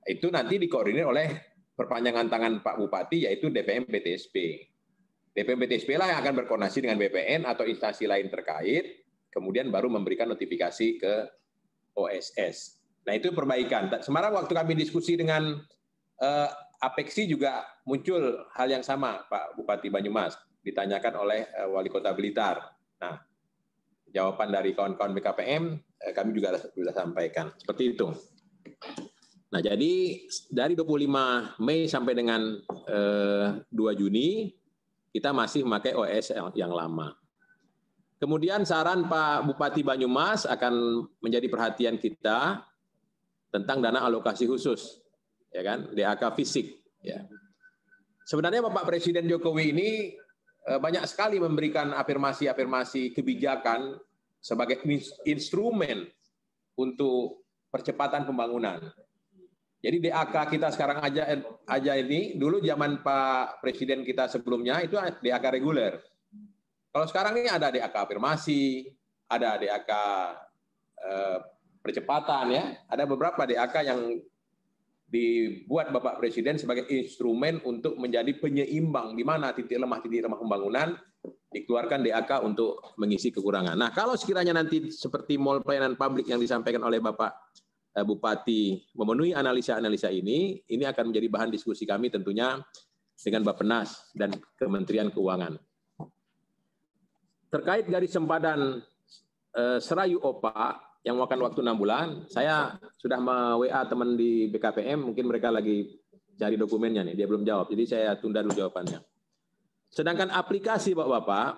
Itu nanti dikoordinir oleh perpanjangan tangan Pak Bupati, yaitu DPM PTSP. DPM PTSP lah yang akan berkoordinasi dengan BPN atau instansi lain terkait, kemudian baru memberikan notifikasi ke OSS. Nah itu perbaikan. Semarang waktu kami diskusi dengan Apexi juga muncul hal yang sama, Pak Bupati Banyumas. Ditanyakan oleh Wali Kota Blitar. Nah, jawaban dari kawan-kawan BKPM kami juga sudah sampaikan. Seperti itu. Nah, jadi dari 25 Mei sampai dengan 2 Juni, kita masih memakai OS yang lama. Kemudian saran Pak Bupati Banyumas akan menjadi perhatian kita tentang dana alokasi khusus, ya kan, DAK fisik. Ya. Sebenarnya Bapak Presiden Jokowi ini banyak sekali memberikan afirmasi-afirmasi kebijakan sebagai instrumen untuk percepatan pembangunan. Jadi DAK kita sekarang aja ini, dulu zaman Pak Presiden kita sebelumnya itu DAK reguler. Kalau sekarang ini ada DAK afirmasi, ada DAK percepatan ya, ada beberapa DAK yang dibuat Bapak Presiden sebagai instrumen untuk menjadi penyeimbang di mana titik lemah pembangunan, dikeluarkan DAK untuk mengisi kekurangan. Nah, kalau sekiranya nanti seperti mall pelayanan publik yang disampaikan oleh Bapak Bupati memenuhi analisa-analisa ini akan menjadi bahan diskusi kami tentunya dengan Bappenas dan Kementerian Keuangan. Terkait garis sempadan Serayu Opa yang memakan waktu 6 bulan, saya sudah WA teman di BKPM, mungkin mereka lagi cari dokumennya nih, dia belum jawab, jadi saya tunda dulu jawabannya. Sedangkan aplikasi Bapak-Bapak,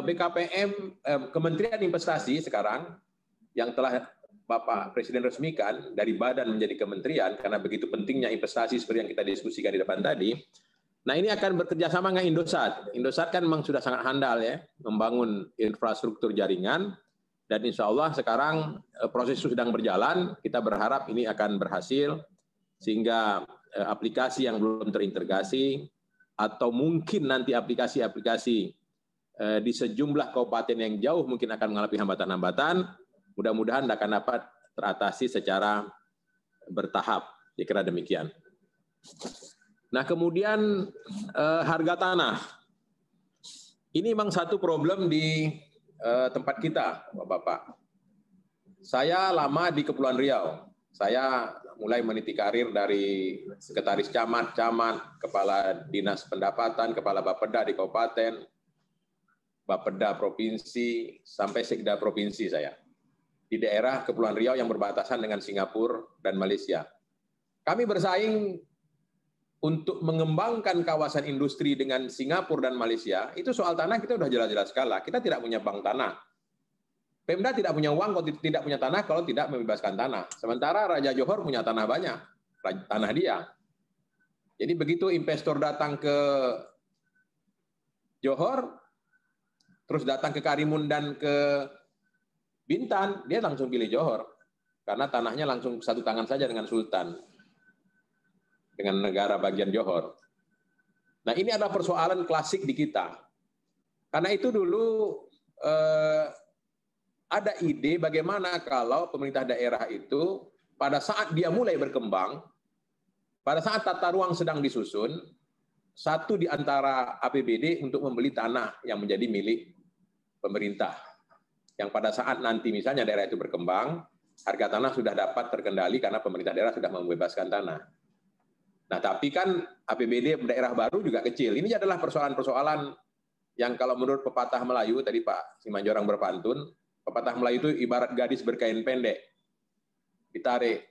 BKPM, Kementerian Investasi sekarang, yang telah Bapak Presiden resmikan dari badan menjadi kementerian, karena begitu pentingnya investasi seperti yang kita diskusikan di depan tadi, Nah, ini akan bekerja sama dengan Indosat. Indosat kan memang sudah sangat handal ya, membangun infrastruktur jaringan, dan insya Allah sekarang proses itu sedang berjalan. Kita berharap ini akan berhasil, sehingga aplikasi yang belum terintegrasi, atau mungkin nanti aplikasi-aplikasi di sejumlah kabupaten yang jauh mungkin akan mengalami hambatan-hambatan, mudah-mudahan akan dapat teratasi secara bertahap. Kira-kira demikian. Nah, kemudian harga tanah. Ini memang satu problem di tempat kita, Bapak-Bapak. Saya lama di Kepulauan Riau. Saya mulai meniti karir dari sekretaris camat, kepala dinas pendapatan, kepala Bapeda di kabupaten, Bapeda provinsi, sampai sekda provinsi saya. Di daerah Kepulauan Riau yang berbatasan dengan Singapura dan Malaysia. Kami bersaing untuk mengembangkan kawasan industri dengan Singapura dan Malaysia. Itu soal tanah kita sudah jelas-jelas kalah. Kita tidak punya bank tanah. Pemda tidak punya uang kalau tidak punya tanah, kalau tidak membebaskan tanah. Sementara Raja Johor punya tanah banyak, tanah dia. Jadi begitu investor datang ke Johor, terus datang ke Karimun dan ke Bintan, dia langsung pilih Johor. Karena tanahnya langsung satu tangan saja dengan Sultan, dengan negara bagian Johor. Nah, ini adalah persoalan klasik di kita. Karena itu dulu ada ide bagaimana kalau pemerintah daerah itu pada saat dia mulai berkembang, pada saat tata ruang sedang disusun, satu di antara APBD untuk membeli tanah yang menjadi milik pemerintah. Yang pada saat nanti misalnya daerah itu berkembang, harga tanah sudah dapat terkendali karena pemerintah daerah sudah membebaskan tanah. Nah, tapi kan APBD daerah baru juga kecil. Ini adalah persoalan-persoalan yang kalau menurut pepatah Melayu, tadi Pak Simanjorang berpantun, pepatah Melayu itu ibarat gadis berkain pendek. Ditarik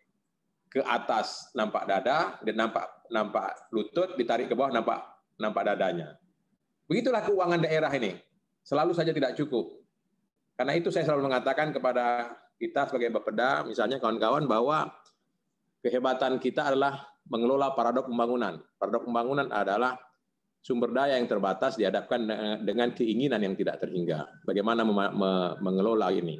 ke atas nampak dada, dan nampak lutut, ditarik ke bawah nampak dadanya. Begitulah keuangan daerah ini. Selalu saja tidak cukup. Karena itu saya selalu mengatakan kepada kita sebagai Bapeda, misalnya kawan-kawan, bahwa kehebatan kita adalah mengelola paradok pembangunan. Paradok pembangunan adalah sumber daya yang terbatas dihadapkan dengan keinginan yang tidak terhingga. Bagaimana mengelola ini.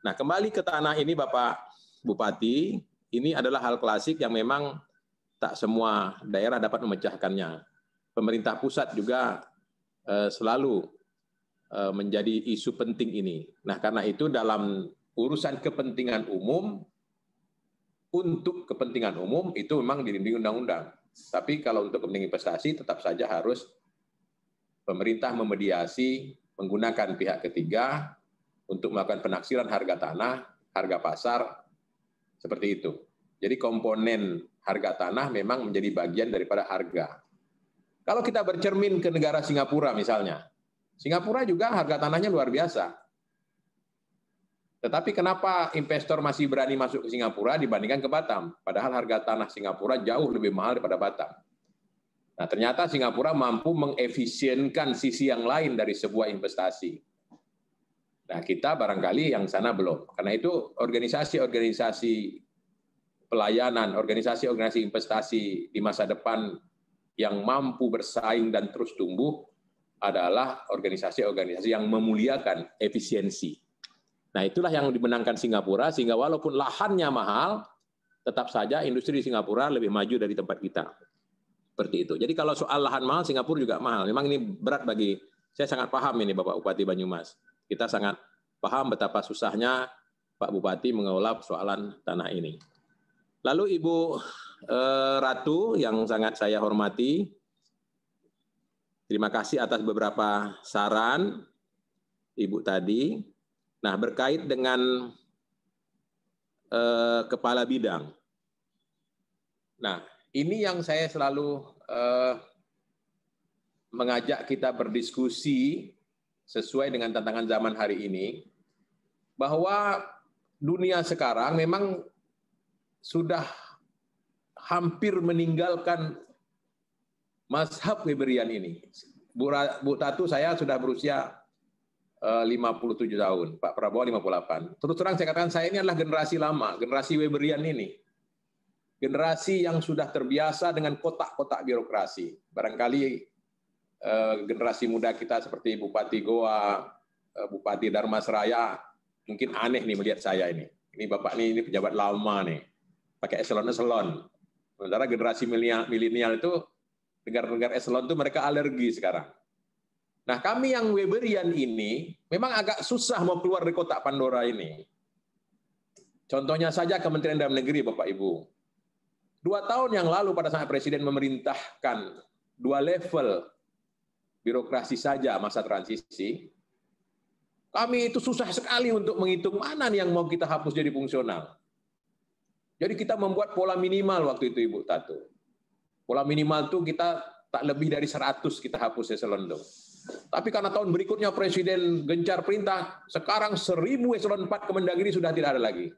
Nah, kembali ke tanah ini Bapak Bupati, ini adalah hal klasik yang memang tak semua daerah dapat memecahkannya. Pemerintah pusat juga selalu menjadi isu penting ini. Nah, karena itu dalam urusan kepentingan umum, untuk kepentingan umum itu memang dilindungi undang-undang. Tapi kalau untuk kepentingan investasi tetap saja harus pemerintah memediasi menggunakan pihak ketiga untuk melakukan penaksiran harga tanah, harga pasar, seperti itu. Jadi komponen harga tanah memang menjadi bagian daripada harga. Kalau kita bercermin ke negara Singapura misalnya, Singapura juga harga tanahnya luar biasa. Tetapi kenapa investor masih berani masuk ke Singapura dibandingkan ke Batam? Padahal harga tanah Singapura jauh lebih mahal daripada Batam. Nah, ternyata Singapura mampu mengefisienkan sisi yang lain dari sebuah investasi. Nah, kita barangkali yang sana belum. Karena itu organisasi-organisasi pelayanan, organisasi-organisasi investasi di masa depan yang mampu bersaing dan terus tumbuh adalah organisasi-organisasi yang memuliakan efisiensi. Nah, itulah yang dimenangkan Singapura, sehingga walaupun lahannya mahal, tetap saja industri di Singapura lebih maju dari tempat kita. Seperti itu. Jadi kalau soal lahan mahal, Singapura juga mahal. Memang ini berat bagi, saya sangat paham ini Bapak Bupati Banyumas. Kita sangat paham betapa susahnya Pak Bupati mengelola persoalan tanah ini. Lalu Ibu Ratu yang sangat saya hormati, terima kasih atas beberapa saran Ibu tadi. Nah, berkait dengan kepala bidang. Nah, ini yang saya selalu mengajak kita berdiskusi sesuai dengan tantangan zaman hari ini, bahwa dunia sekarang memang sudah hampir meninggalkan mazhab Weberian ini. Bu Tatu, saya sudah berusia 57 tahun, Pak Prabowo 58. Terus terang saya katakan saya ini adalah generasi lama, generasi Weberian ini. generasi yang sudah terbiasa dengan kotak-kotak birokrasi. Barangkali generasi muda kita seperti Bupati Goa, Bupati Dharmasraya, mungkin aneh nih melihat saya ini. Ini Bapak ini pejabat lama nih, pakai eselon-eselon. Sementara generasi milenial itu, dengar-dengar eselon itu mereka alergi sekarang. Nah, kami yang Weberian ini memang agak susah mau keluar dari kotak Pandora ini. Contohnya saja Kementerian Dalam Negeri, Bapak Ibu. 2 tahun yang lalu pada saat Presiden memerintahkan 2 level birokrasi saja masa transisi, kami itu susah sekali untuk menghitung mana nih yang mau kita hapus jadi fungsional. Jadi kita membuat pola minimal waktu itu, Ibu Tatu. Pola minimal itu kita tak lebih dari 100 kita hapus eselon itu. Tapi karena tahun berikutnya Presiden gencar perintah, sekarang 1000 eselon 4 Kemendagri sudah tidak ada lagi.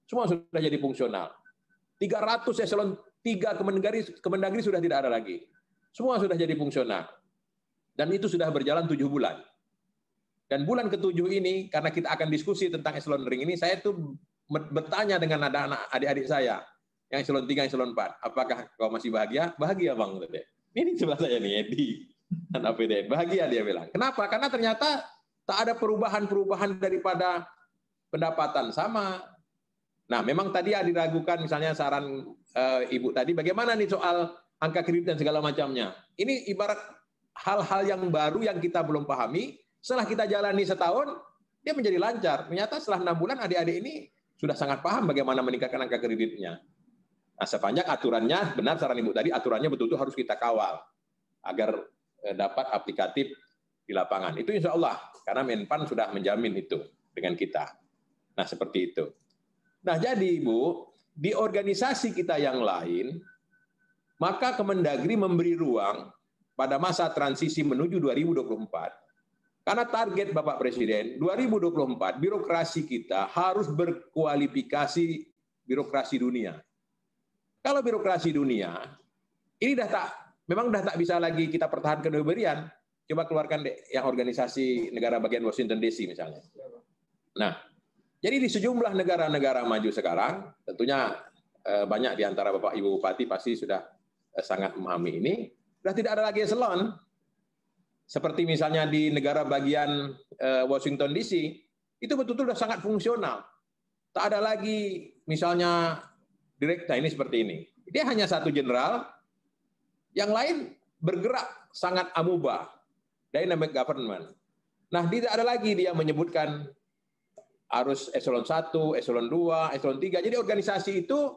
Semua sudah jadi fungsional. 300 eselon 3 Kemendagri sudah tidak ada lagi. Semua sudah jadi fungsional. Dan itu sudah berjalan 7 bulan. Dan bulan ke-7 ini, karena kita akan diskusi tentang eselon ring ini, saya tuh bertanya dengan anak-anak adik-adik saya, yang eselon 3, eselon 4, apakah kau masih bahagia? Bahagia, Bang. Ini sebelah saya nih, Edi. Dan APDN. Bahagia dia bilang. Kenapa? Karena ternyata tak ada perubahan-perubahan daripada pendapatan sama. Nah, memang tadi diragukan misalnya saran Ibu tadi, bagaimana nih soal angka kredit dan segala macamnya. Ini ibarat hal-hal yang baru yang kita belum pahami. Setelah kita jalani setahun, dia menjadi lancar. Ternyata setelah 6 bulan adik-adik ini sudah sangat paham bagaimana meningkatkan angka kreditnya. Nah, sepanjang aturannya, benar saran Ibu tadi, aturannya betul-betul harus kita kawal agar dapat aplikatif di lapangan. Itu insya Allah, karena Menpan sudah menjamin itu dengan kita. Nah, seperti itu. Nah, jadi Ibu, di organisasi kita yang lain, maka Kemendagri memberi ruang pada masa transisi menuju 2024. Karena target Bapak Presiden 2024 birokrasi kita harus berkualifikasi birokrasi dunia. Kalau birokrasi dunia ini memang tak bisa lagi kita pertahankan di Weberian. Coba keluarkan yang organisasi negara bagian Washington DC misalnya. Nah, jadi di sejumlah negara-negara maju sekarang, tentunya banyak di antara Bapak Ibu Bupati pasti sudah sangat memahami ini. Sudah tidak ada lagi eselon. Seperti misalnya di negara bagian Washington DC, itu betul-betul sudah sangat fungsional. Tak ada lagi misalnya direktur, ini seperti ini. Dia hanya 1 jenderal, yang lain bergerak sangat amuba, dynamic government. Nah, tidak ada lagi dia menyebutkan harus eselon 1, eselon 2, eselon 3. Jadi organisasi itu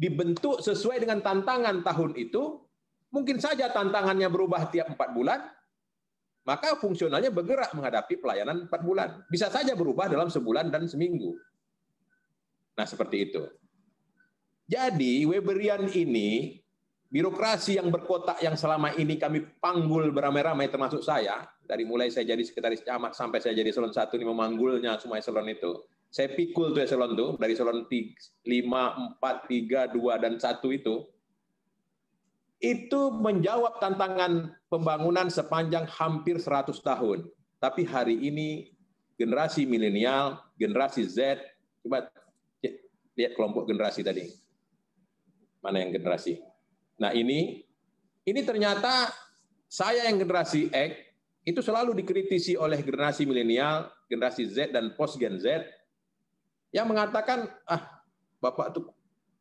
dibentuk sesuai dengan tantangan tahun itu. Mungkin saja tantangannya berubah tiap 4 bulan, maka fungsionalnya bergerak menghadapi pelayanan 4 bulan. Bisa saja berubah dalam sebulan dan seminggu. Nah, seperti itu. Jadi, Weberian ini, birokrasi yang berkotak yang selama ini kami panggul beramai-ramai, termasuk saya, dari mulai saya jadi sekretaris camat sampai saya jadi eselon 1, ini memanggulnya semua eselon itu. Saya pikul tuh eselon itu, dari eselon 5, 4, 3, 2, dan 1 itu menjawab tantangan pembangunan sepanjang hampir 100 tahun. Tapi hari ini generasi milenial, generasi Z, coba lihat kelompok generasi tadi. Mana yang generasi? Nah, ini ternyata saya yang generasi X itu selalu dikritisi oleh generasi milenial, generasi Z dan post Gen Z yang mengatakan, Bapak tuh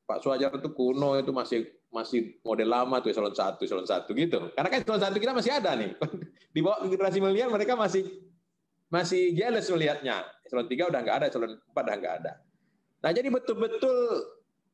Pak Suhajar itu kuno, itu masih model lama tuh eselon 1 gitu. Karena kan eselon 1 kita masih ada nih. Di bawah generasi milenial mereka masih jealous melihatnya. Eselon 3 udah nggak ada, eselon 4 udah nggak ada. Nah, jadi betul-betul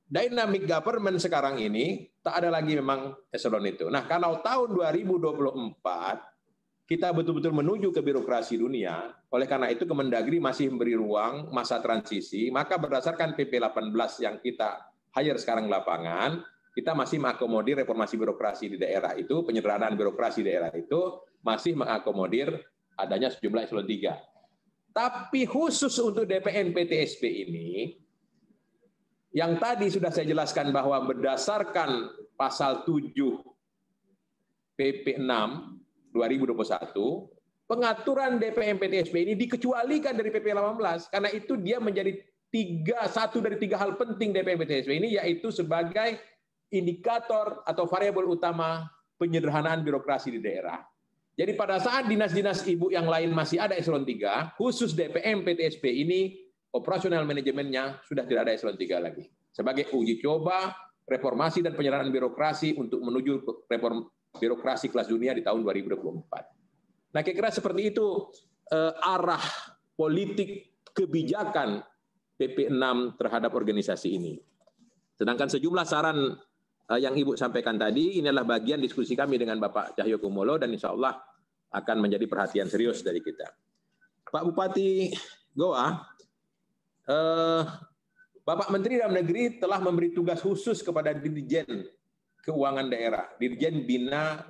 dynamic government sekarang ini tak ada lagi memang eselon itu. Nah, kalau tahun 2024 kita betul-betul menuju ke birokrasi dunia, oleh karena itu Kemendagri masih memberi ruang masa transisi, maka berdasarkan PP 18 yang kita hire sekarang lapangan, kita masih mengakomodir reformasi birokrasi di daerah itu, penyederhanaan birokrasi di daerah itu masih mengakomodir adanya sejumlah eselon 3. Tapi khusus untuk DPN PTSP ini, yang tadi sudah saya jelaskan bahwa berdasarkan pasal 7 PP 6 2021, pengaturan DPN PTSP ini dikecualikan dari PP 18 karena itu dia menjadi satu dari tiga hal penting DPM-PTSP ini, yaitu sebagai indikator atau variabel utama penyederhanaan birokrasi di daerah. Jadi pada saat dinas-dinas ibu yang lain masih ada eselon 3, khusus DPM-PTSP ini operasional manajemennya sudah tidak ada eselon 3 lagi. Sebagai uji coba reformasi dan penyederhanaan birokrasi untuk menuju reform birokrasi kelas dunia di tahun 2024. Nah, kira-kira seperti itu arah politik kebijakan PP6 terhadap organisasi ini. Sedangkan sejumlah saran yang Ibu sampaikan tadi, ini adalah bagian diskusi kami dengan Bapak Cahyokumolo dan insya Allah akan menjadi perhatian serius dari kita. Pak Bupati Goa, Bapak Menteri Dalam Negeri telah memberi tugas khusus kepada Dirjen Keuangan Daerah, Dirjen Bina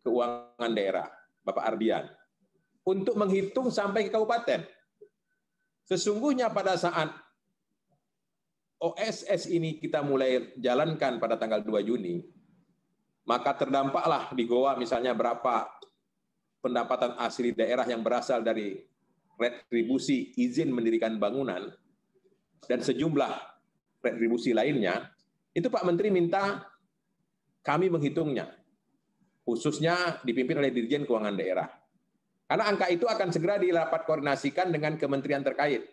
Keuangan Daerah, Bapak Ardian, untuk menghitung sampai ke kabupaten. Sesungguhnya pada saat OSS ini kita mulai jalankan pada tanggal 2 Juni, maka terdampaklah di Goa misalnya berapa pendapatan asli daerah yang berasal dari retribusi izin mendirikan bangunan dan sejumlah retribusi lainnya, itu Pak Menteri minta kami menghitungnya, khususnya dipimpin oleh Dirjen Keuangan Daerah. Karena angka itu akan segera dirapat koordinasikan dengan kementerian terkait.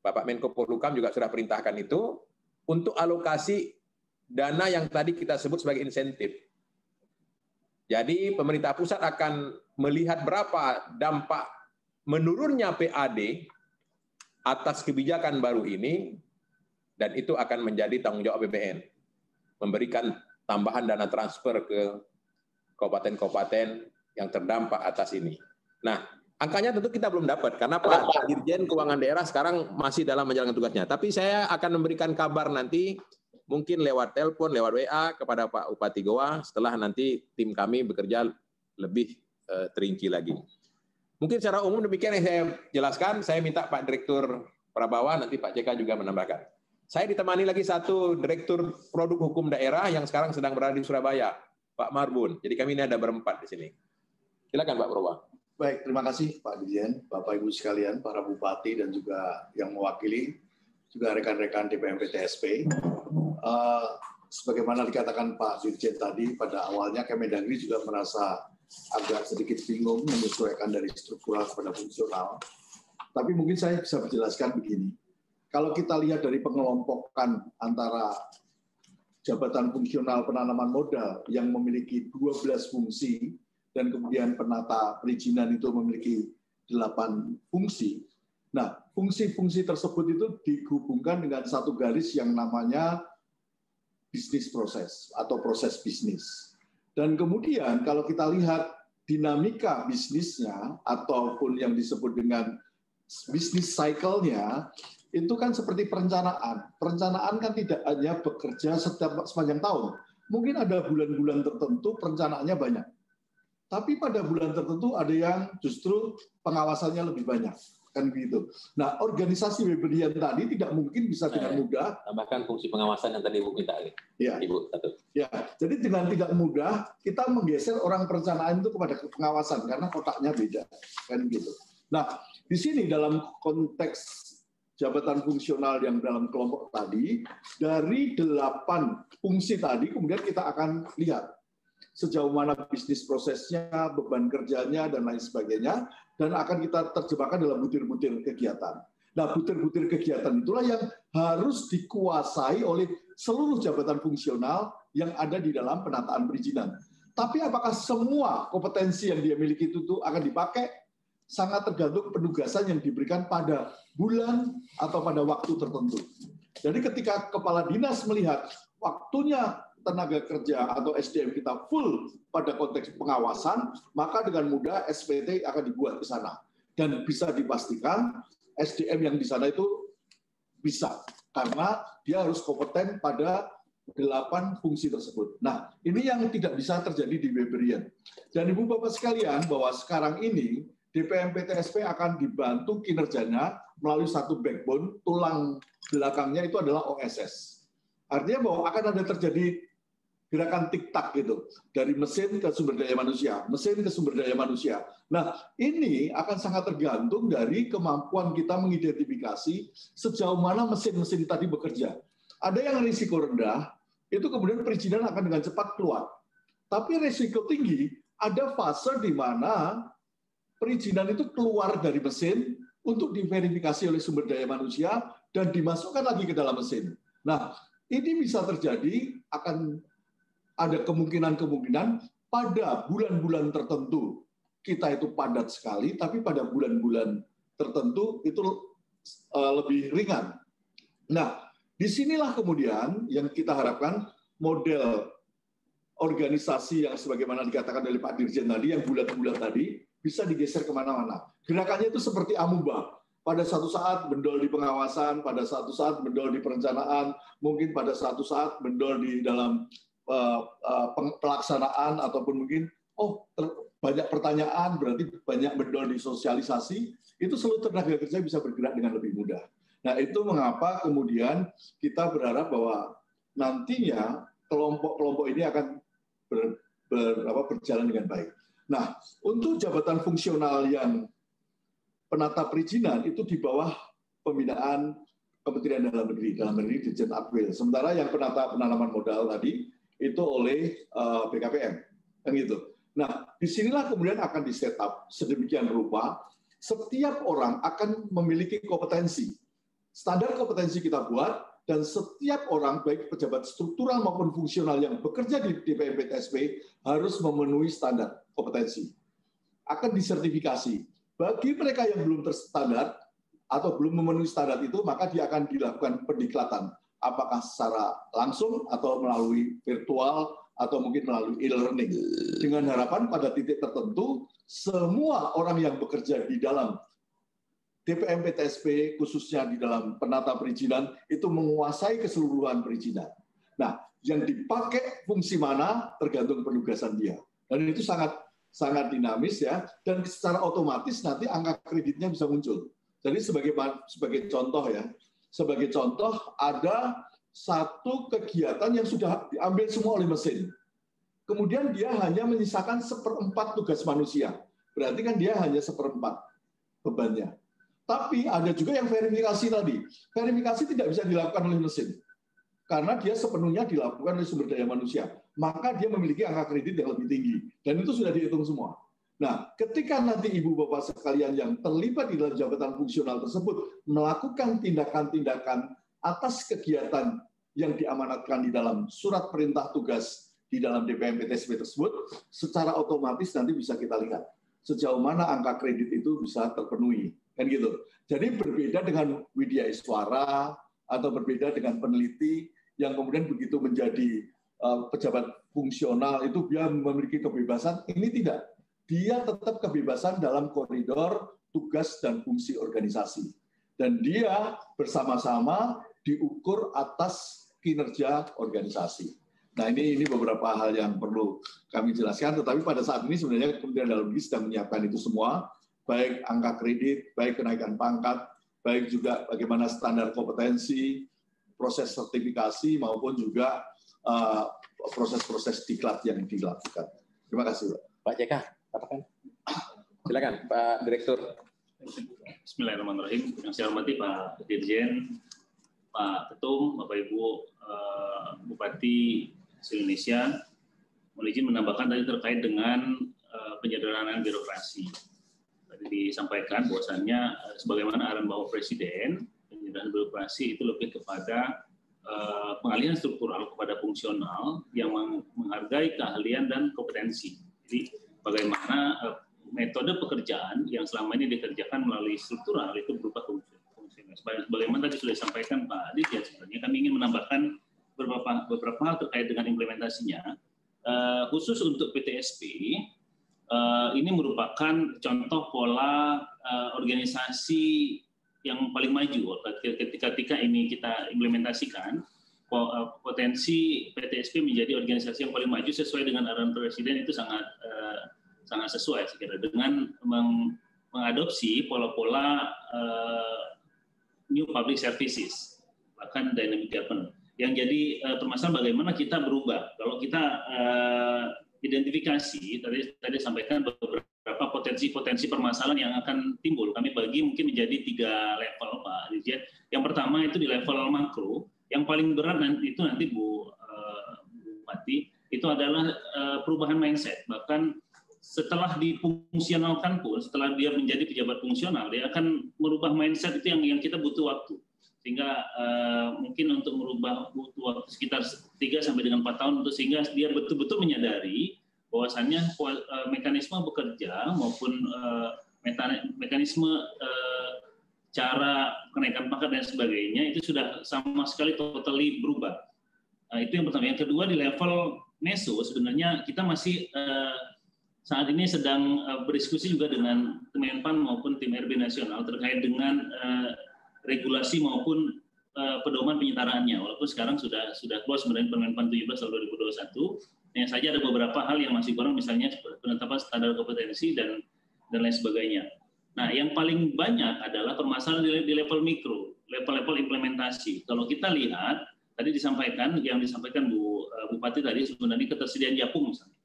Bapak Menko Polhukam juga sudah perintahkan itu untuk alokasi dana yang tadi kita sebut sebagai insentif. Jadi pemerintah pusat akan melihat berapa dampak menurunnya PAD atas kebijakan baru ini, dan itu akan menjadi tanggung jawab APBN, memberikan tambahan dana transfer ke kabupaten-kabupaten yang terdampak atas ini. Nah, angkanya tentu kita belum dapat, karena Pak Dirjen Keuangan Daerah sekarang masih dalam menjalankan tugasnya. Tapi saya akan memberikan kabar nanti, mungkin lewat telepon, lewat WA, kepada Pak Bupati Goa, setelah nanti tim kami bekerja lebih terinci lagi. Mungkin secara umum demikian yang saya jelaskan. Saya minta Pak Direktur Prabawa, nanti Pak JK juga menambahkan. Saya ditemani lagi satu Direktur Produk Hukum Daerah yang sekarang sedang berada di Surabaya, Pak Marbun. Jadi kami ini ada berempat di sini. Silakan Pak Prabawa. Baik, terima kasih Pak Dirjen, Bapak Ibu sekalian, para bupati dan juga yang mewakili, juga rekan-rekan DPM-PTSP. Sebagaimana dikatakan Pak Dirjen tadi, pada awalnya Kemendagri juga merasa agak sedikit bingung menyesuaikan dari struktural kepada fungsional. Tapi mungkin saya bisa menjelaskan begini. Kalau kita lihat dari pengelompokan antara jabatan fungsional penanaman modal yang memiliki 12 fungsi, dan kemudian penata perizinan itu memiliki 8 fungsi. Nah, fungsi-fungsi tersebut itu dihubungkan dengan satu garis yang namanya bisnis proses atau proses bisnis. Dan kemudian kalau kita lihat dinamika bisnisnya ataupun yang disebut dengan bisnis cycle-nya, itu kan seperti perencanaan. Perencanaan kan tidak hanya bekerja sepanjang tahun. Mungkin ada bulan-bulan tertentu perencanaannya banyak. Tapi pada bulan tertentu ada yang justru pengawasannya lebih banyak, kan begitu. Nah, organisasi Weberian tadi tidak mungkin bisa dengan mudah. Tambahkan fungsi pengawasan yang tadi Ibu minta. Ya. Ibu satu. Ya, jadi dengan tidak mudah kita menggeser orang perencanaan itu kepada pengawasan karena kotaknya beda, kan gitu. Nah, di sini dalam konteks jabatan fungsional yang dalam kelompok tadi, dari 8 fungsi tadi kemudian kita akan lihat sejauh mana bisnis prosesnya, beban kerjanya, dan lain sebagainya, dan akan kita terjebakkan dalam butir-butir kegiatan. Nah, butir-butir kegiatan itulah yang harus dikuasai oleh seluruh jabatan fungsional yang ada di dalam penataan perizinan. Tapi apakah semua kompetensi yang dia miliki itu akan dipakai? Sangat tergantung penugasan yang diberikan pada bulan atau pada waktu tertentu. Jadi ketika kepala dinas melihat waktunya tenaga kerja atau SDM kita full pada konteks pengawasan, maka dengan mudah SPT akan dibuat di sana. Dan bisa dipastikan SDM yang di sana itu bisa, karena dia harus kompeten pada 8 fungsi tersebut. Nah, ini yang tidak bisa terjadi di Weberian. Dan Ibu Bapak sekalian, bahwa sekarang ini DPM-PTSP akan dibantu kinerjanya melalui satu backbone, tulang belakangnya itu adalah OSS. Artinya bahwa akan ada terjadi gerakan tik-tak gitu, dari mesin ke sumber daya manusia, mesin ke sumber daya manusia. Nah, ini akan sangat tergantung dari kemampuan kita mengidentifikasi sejauh mana mesin-mesin tadi bekerja. Ada yang risiko rendah, itu kemudian perizinan akan dengan cepat keluar. Tapi risiko tinggi, ada fase di mana perizinan itu keluar dari mesin untuk diverifikasi oleh sumber daya manusia dan dimasukkan lagi ke dalam mesin. Nah, ini bisa terjadi, akan ada kemungkinan-kemungkinan pada bulan-bulan tertentu kita itu padat sekali, tapi pada bulan-bulan tertentu itu lebih ringan. Nah, disinilah kemudian yang kita harapkan model organisasi yang sebagaimana dikatakan oleh Pak Dirjen tadi, yang bulat-bulat tadi, bisa digeser kemana-mana. Gerakannya itu seperti amuba. Pada satu saat mendol di pengawasan, pada satu saat mendol di perencanaan, mungkin pada satu saat mendol di dalam pelaksanaan, ataupun mungkin banyak pertanyaan, berarti banyak mendol di sosialisasi, itu seluruh tenaga kerja bisa bergerak dengan lebih mudah. Nah, itu mengapa kemudian kita berharap bahwa nantinya kelompok-kelompok ini akan berjalan dengan baik. Nah, untuk jabatan fungsional yang penata perizinan itu di bawah pembinaan Kementerian Dalam Negeri Dirjen Apwil. Sementara yang penata penanaman modal tadi itu oleh BKPM, kan gitu. Nah, disinilah kemudian akan di-setup sedemikian rupa, setiap orang akan memiliki kompetensi. Standar kompetensi kita buat, dan setiap orang, baik pejabat struktural maupun fungsional yang bekerja di DPMPTSP, harus memenuhi standar kompetensi. Akan disertifikasi. Bagi mereka yang belum terstandar, atau belum memenuhi standar itu, maka dia akan dilakukan pendiklatan. Apakah secara langsung atau melalui virtual atau mungkin melalui e-learning. Dengan harapan pada titik tertentu semua orang yang bekerja di dalam DPMPTSP khususnya di dalam penata perizinan itu menguasai keseluruhan perizinan. Nah, yang dipakai fungsi mana tergantung penugasan dia. Dan itu sangat dinamis ya, dan secara otomatis nanti angka kreditnya bisa muncul. Jadi sebagai contoh ya, sebagai contoh ada satu kegiatan yang sudah diambil semua oleh mesin. Kemudian dia hanya menyisakan 1/4 tugas manusia. Berarti kan dia hanya 1/4 bebannya. Tapi ada juga yang verifikasi tadi. Verifikasi tidak bisa dilakukan oleh mesin. Karena dia sepenuhnya dilakukan oleh sumber daya manusia. Maka dia memiliki angka kredit yang lebih tinggi. Dan itu sudah dihitung semua. Nah, ketika nanti Ibu Bapak sekalian yang terlibat di dalam jabatan fungsional tersebut melakukan tindakan-tindakan atas kegiatan yang diamanatkan di dalam surat perintah tugas di dalam DPMPTSP tersebut, secara otomatis nanti bisa kita lihat sejauh mana angka kredit itu bisa terpenuhi. Kan gitu. Jadi berbeda dengan Widya Iswara atau berbeda dengan peneliti yang kemudian begitu menjadi pejabat fungsional itu dia memiliki kebebasan, ini tidak. Dia tetap kebebasan dalam koridor tugas dan fungsi organisasi. Dan dia bersama-sama diukur atas kinerja organisasi. Nah, ini beberapa hal yang perlu kami jelaskan, tetapi pada saat ini sebenarnya Kementerian Dalam Negeri sedang menyiapkan itu semua, baik angka kredit, baik kenaikan pangkat, baik juga bagaimana standar kompetensi, proses sertifikasi, maupun juga proses-proses diklat yang dilakukan. Terima kasih, Pak. Pak JK, katakan. Silakan, Pak Direktur. Bismillahirrahmanirrahim. Yang saya hormati Pak Dirjen, Pak Ketum, Bapak Ibu Bupati Indonesia, mohon izin menambahkan tadi terkait dengan penyederhanaan birokrasi. Tadi disampaikan bahwasannya sebagaimana arahan Bapak Presiden, penyederhanaan birokrasi itu lebih kepada pengalihan struktural kepada fungsional yang menghargai keahlian dan kompetensi. Jadi bagaimana metode pekerjaan yang selama ini dikerjakan melalui struktural itu berupa fungsional. Bagaimana tadi sudah disampaikan Pak Adit, ya sebenarnya kami ingin menambahkan beberapa hal terkait dengan implementasinya. Khusus untuk PTSP, ini merupakan contoh pola organisasi yang paling maju. Ketika ini kita implementasikan, potensi PTSP menjadi organisasi yang paling maju sesuai dengan arahan Presiden itu sangat sesuai sekira dengan mengadopsi pola-pola new public services, bahkan dynamic government. yang jadi permasalahan bagaimana kita berubah. Kalau kita identifikasi, tadi sampaikan beberapa potensi-potensi permasalahan yang akan timbul. Kami bagi mungkin menjadi 3 level, Pak Dirjen. Yang pertama itu di level makro, yang paling berat nanti Bu Bupati, itu adalah perubahan mindset. Bahkan setelah difungsionalkan pun, setelah dia menjadi pejabat fungsional, dia akan merubah mindset itu yang kita butuh waktu. Sehingga mungkin untuk merubah butuh waktu sekitar 3 sampai dengan 4 tahun untuk sehingga dia betul-betul menyadari bahwasannya mekanisme bekerja maupun mekanisme cara kenaikan pangkat dan sebagainya itu sudah sama sekali totally berubah. Itu yang pertama. Yang kedua di level meso sebenarnya kita masih saat ini sedang berdiskusi juga dengan Kemenpan maupun tim RB nasional terkait dengan regulasi maupun pedoman penyetaraannya. Walaupun sekarang sudah keluar sebenarnya Permenpan 17 tahun 2021, hanya saja ada beberapa hal yang masih kurang, misalnya penetapan standar kompetensi dan lain sebagainya. Nah, yang paling banyak adalah permasalahan di level mikro, level-level implementasi. Kalau kita lihat tadi yang disampaikan Bu Bupati tadi sebenarnya ketersediaan Japung misalnya.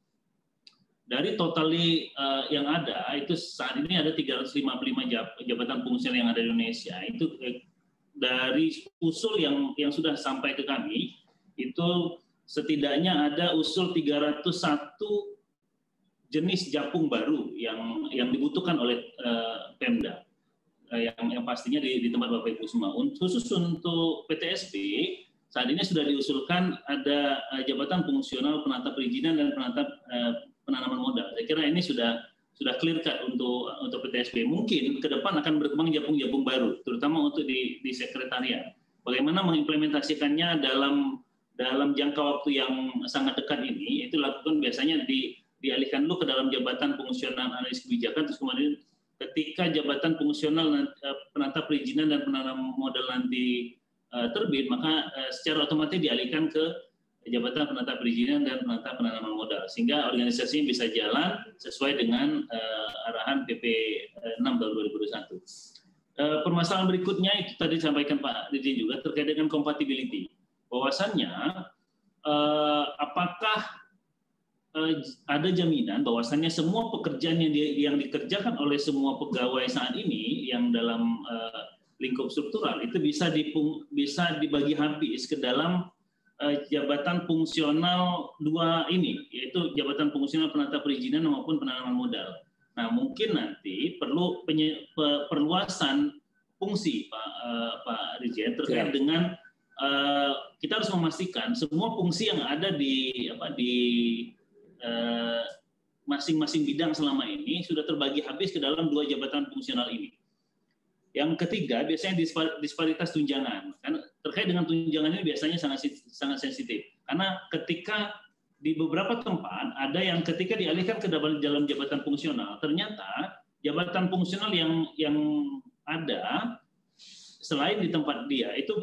Dari totali yang ada, itu saat ini ada 355 jabatan fungsional yang ada di Indonesia. Itu dari usul yang sudah sampai ke kami, itu setidaknya ada usul 301 jenis japung baru yang dibutuhkan oleh Pemda. Yang pastinya di tempat Bapak Ibu semua. Khusus untuk PTSP, saat ini sudah diusulkan ada jabatan fungsional penata perizinan dan penanaman modal. Saya kira ini sudah clear cut untuk PTSP. Mungkin ke depan akan berkembang japung-japung baru, terutama untuk di sekretariat. Bagaimana mengimplementasikannya dalam jangka waktu yang sangat dekat ini, itu lakukan biasanya dialihkan dulu ke dalam jabatan fungsional analis kebijakan, terus kemudian ketika jabatan fungsional penata perizinan dan penanaman modal nanti terbit, maka secara otomatis dialihkan ke jabatan penata perizinan dan penata penanaman modal, sehingga organisasinya bisa jalan sesuai dengan arahan PP 6 tahun 2021. Permasalahan berikutnya itu tadi disampaikan Pak Dirjen juga terkait dengan compatibility. Bahwasannya apakah ada jaminan bahwasannya semua pekerjaan yang dikerjakan oleh semua pegawai saat ini yang dalam lingkup struktural itu bisa dibagi habis ke dalam jabatan fungsional 2 ini, yaitu jabatan fungsional penata perizinan maupun penanaman modal. Nah, mungkin nanti perlu perluasan fungsi Pak Dirjen terkait dengan kita harus memastikan semua fungsi yang ada di masing-masing bidang selama ini sudah terbagi habis ke dalam 2 jabatan fungsional ini. Yang ketiga, biasanya disparitas tunjangan. Karena terkait dengan tunjangan ini biasanya sangat sensitif. Karena ketika di beberapa tempat ada yang ketika dialihkan ke dalam jabatan fungsional, ternyata jabatan fungsional yang ada selain di tempat dia itu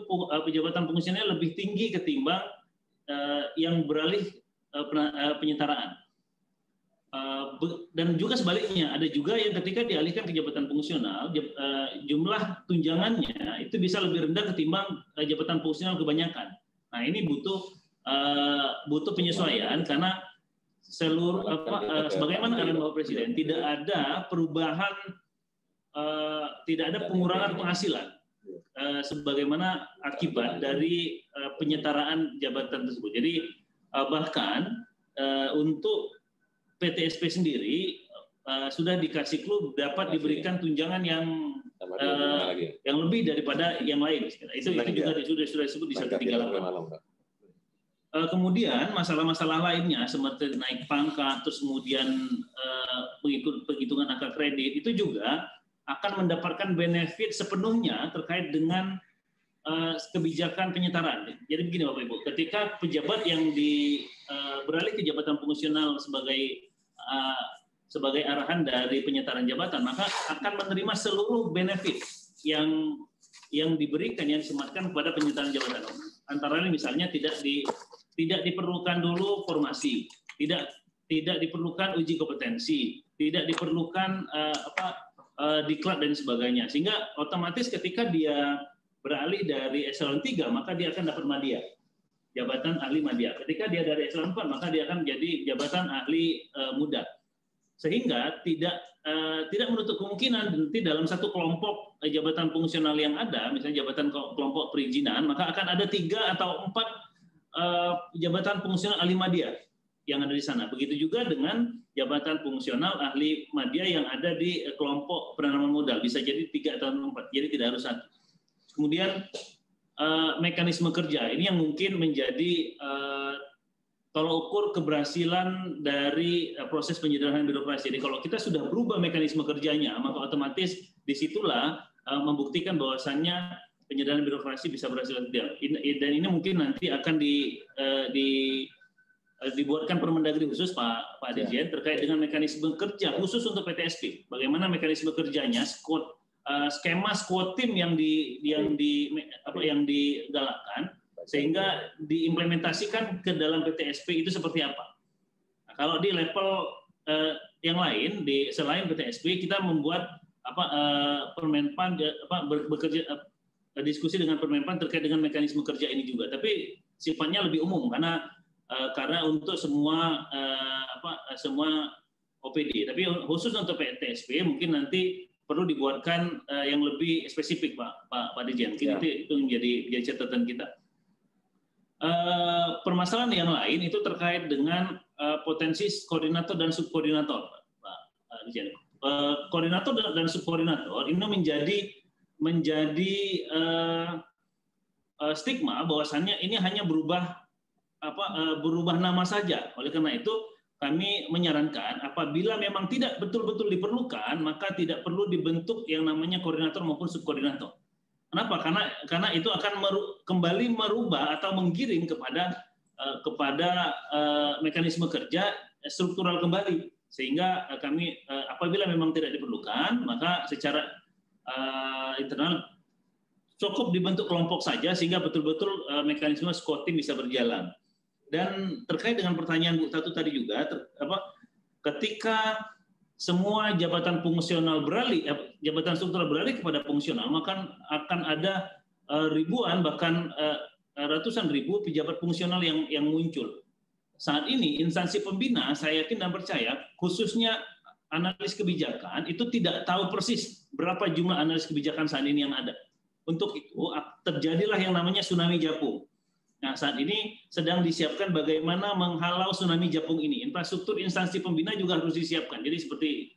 jabatan fungsionalnya lebih tinggi ketimbang yang beralih penyetaraan. Dan juga sebaliknya, ada juga yang ketika dialihkan ke jabatan fungsional, jumlah tunjangannya itu bisa lebih rendah ketimbang jabatan fungsional kebanyakan. Nah, ini butuh penyesuaian karena seluruh sebagaimana arahan Bapak Presiden, tidak ada perubahan, tidak ada pengurangan penghasilan sebagaimana akibat dari penyetaraan jabatan tersebut. Jadi bahkan untuk PTSP sendiri sudah dikasih clue dapat diberikan tunjangan yang lebih daripada yang lain. Itu juga sudah disebut di 138. Kemudian masalah-masalah lainnya seperti naik pangkat, terus kemudian penghitungan angka kredit itu juga akan mendapatkan benefit sepenuhnya terkait dengan kebijakan penyetaraan. Jadi begini Bapak Ibu, ketika pejabat yang beralih ke jabatan fungsional sebagai arahan dari penyetaraan jabatan, maka akan menerima seluruh benefit yang diberikan, yang disematkan kepada penyetaraan jabatan. Antara lain misalnya tidak diperlukan dulu formasi, tidak diperlukan uji kompetensi, tidak diperlukan diklat dan sebagainya, sehingga otomatis ketika dia beralih dari eselon 3 maka dia akan dapat madya. jabatan ahli madya. Ketika dia dari eselon 4, maka dia akan menjadi jabatan ahli muda. Sehingga tidak menutup kemungkinan nanti dalam satu kelompok jabatan fungsional yang ada, misalnya jabatan kelompok perizinan, maka akan ada 3 atau 4 jabatan fungsional ahli madya yang ada di sana. Begitu juga dengan jabatan fungsional ahli madya yang ada di kelompok penanaman modal, bisa jadi 3 atau 4, jadi tidak harus 1. Kemudian mekanisme kerja ini yang mungkin menjadi tolak ukur keberhasilan dari proses penyederhanaan birokrasi. Jadi kalau kita sudah berubah mekanisme kerjanya, maka otomatis disitulah membuktikan bahwasannya penyederhanaan birokrasi bisa berhasil. Dan ini mungkin nanti akan dibuatkan Permendagri khusus Pak Dirjen terkait dengan mekanisme kerja khusus untuk PTSP. Bagaimana mekanisme kerjanya, skema squad team yang digalakkan, sehingga diimplementasikan ke dalam PTSP itu seperti apa. Nah, kalau di level yang lain, selain PTSP, kita membuat Permenpan bekerja diskusi dengan Permenpan terkait dengan mekanisme kerja ini juga. Tapi sifatnya lebih umum karena untuk semua OPD. Tapi khusus untuk PTSP mungkin nanti perlu dibuatkan yang lebih spesifik, Pak Dirjen. Mungkin itu menjadi catatan kita. Permasalahan yang lain itu terkait dengan potensi koordinator dan subkoordinator, Pak Dirjen. Koordinator dan subkoordinator ini menjadi stigma bahwasannya ini hanya berubah nama saja. Oleh karena itu kami menyarankan apabila memang tidak betul-betul diperlukan, maka tidak perlu dibentuk yang namanya koordinator maupun subkoordinator. Kenapa? Karena itu akan kembali merubah atau menggiring kepada mekanisme kerja struktural kembali. Sehingga kami apabila memang tidak diperlukan, maka secara internal cukup dibentuk kelompok saja sehingga betul-betul mekanisme squad team bisa berjalan. Dan terkait dengan pertanyaan Bu Tatu tadi juga, ketika semua jabatan fungsional jabatan struktural beralih kepada fungsional, maka akan ada ribuan bahkan ratusan ribu pejabat fungsional yang muncul. Saat ini instansi pembina, saya yakin dan percaya, khususnya analis kebijakan itu tidak tahu persis berapa jumlah analis kebijakan saat ini yang ada. Untuk itu terjadilah yang namanya tsunami Japung. Nah, saat ini sedang disiapkan bagaimana menghalau tsunami Japung ini. Infrastruktur instansi pembina juga harus disiapkan. Jadi seperti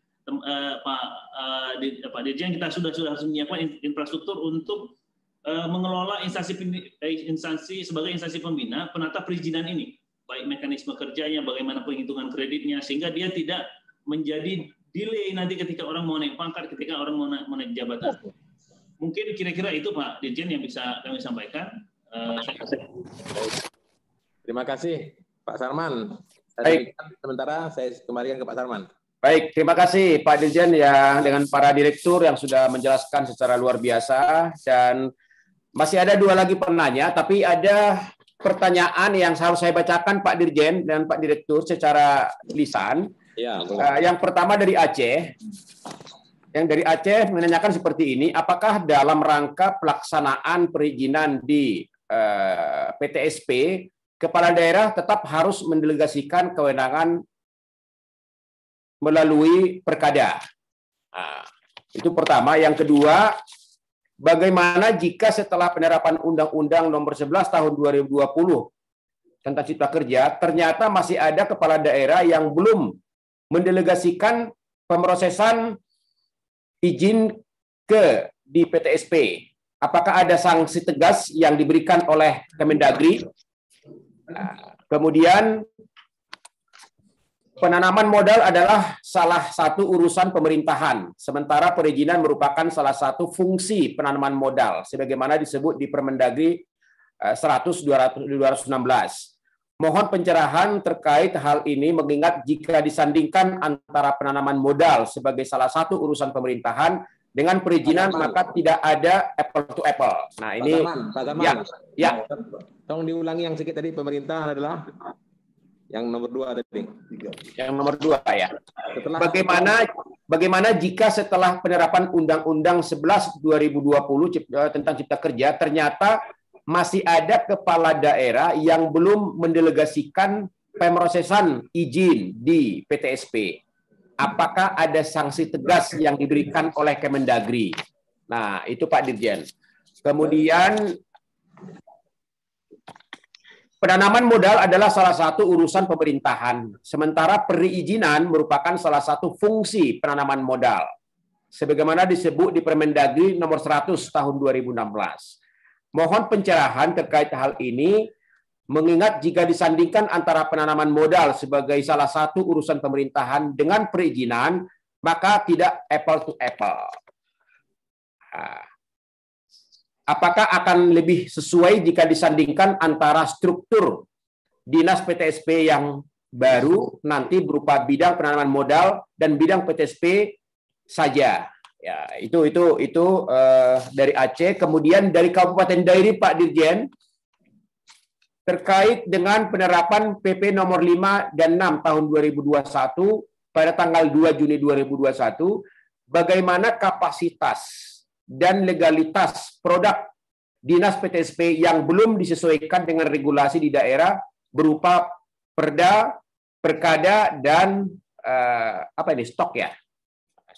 Pak Dirjen, kita sudah harus menyiapkan infrastruktur untuk mengelola instansi sebagai instansi pembina, penata perizinan ini, baik mekanisme kerjanya, bagaimana penghitungan kreditnya, sehingga dia tidak menjadi delay nanti ketika orang mau naik pangkat, ketika orang mau naik jabatan. Mungkin kira-kira itu Pak Dirjen yang bisa kami sampaikan. Terima kasih Pak Sarman. Baik. Sementara saya kembalikan ke Pak Sarman. Baik, terima kasih Pak Dirjen ya dengan para direktur yang sudah menjelaskan secara luar biasa, dan masih ada 2 lagi penanya, tapi ada pertanyaan yang harus saya bacakan Pak Dirjen dan Pak Direktur secara lisan. Ya, yang pertama dari Aceh. Yang dari Aceh menanyakan seperti ini, apakah dalam rangka pelaksanaan perizinan di PTSP, kepala daerah tetap harus mendelegasikan kewenangan melalui perkada? Nah, itu pertama. Yang kedua, bagaimana jika setelah penerapan Undang-Undang Nomor 11 Tahun 2020 tentang Cipta Kerja, ternyata masih ada kepala daerah yang belum mendelegasikan pemrosesan izin di PTSP? Apakah ada sanksi tegas yang diberikan oleh Kemendagri? Kemudian, penanaman modal adalah salah satu urusan pemerintahan, sementara perizinan merupakan salah satu fungsi penanaman modal, sebagaimana disebut di Permendagri 100/2016. Mohon pencerahan terkait hal ini, mengingat jika disandingkan antara penanaman modal sebagai salah satu urusan pemerintahan dengan perizinan, maka tidak ada apple to apple. Nah, ini Pak Sarman, ya. Tolong diulangi yang sedikit tadi, pemerintah adalah yang nomor 2 tadi. Yang nomor 2 ya. Bagaimana jika setelah penerapan Undang-Undang 11 2020 tentang Cipta Kerja ternyata masih ada kepala daerah yang belum mendelegasikan pemrosesan izin di PTSP. Apakah ada sanksi tegas yang diberikan oleh Kemendagri? Nah, itu Pak Dirjen. Kemudian penanaman modal adalah salah satu urusan pemerintahan, sementara perizinan merupakan salah satu fungsi penanaman modal, sebagaimana disebut di Permendagri nomor 100 tahun 2016. Mohon pencerahan terkait hal ini, mengingat jika disandingkan antara penanaman modal sebagai salah satu urusan pemerintahan dengan perizinan, maka tidak apple to apple. Apakah akan lebih sesuai jika disandingkan antara struktur dinas PTSP yang baru nanti berupa bidang penanaman modal dan bidang PTSP saja? Ya, itu dari Aceh. Kemudian dari Kabupaten Dairi, Pak Dirjen, terkait dengan penerapan PP nomor 5 dan 6 tahun 2021 pada tanggal 2 Juni 2021, bagaimana kapasitas dan legalitas produk dinas PTSP yang belum disesuaikan dengan regulasi di daerah berupa perda, perkada, dan stok ya.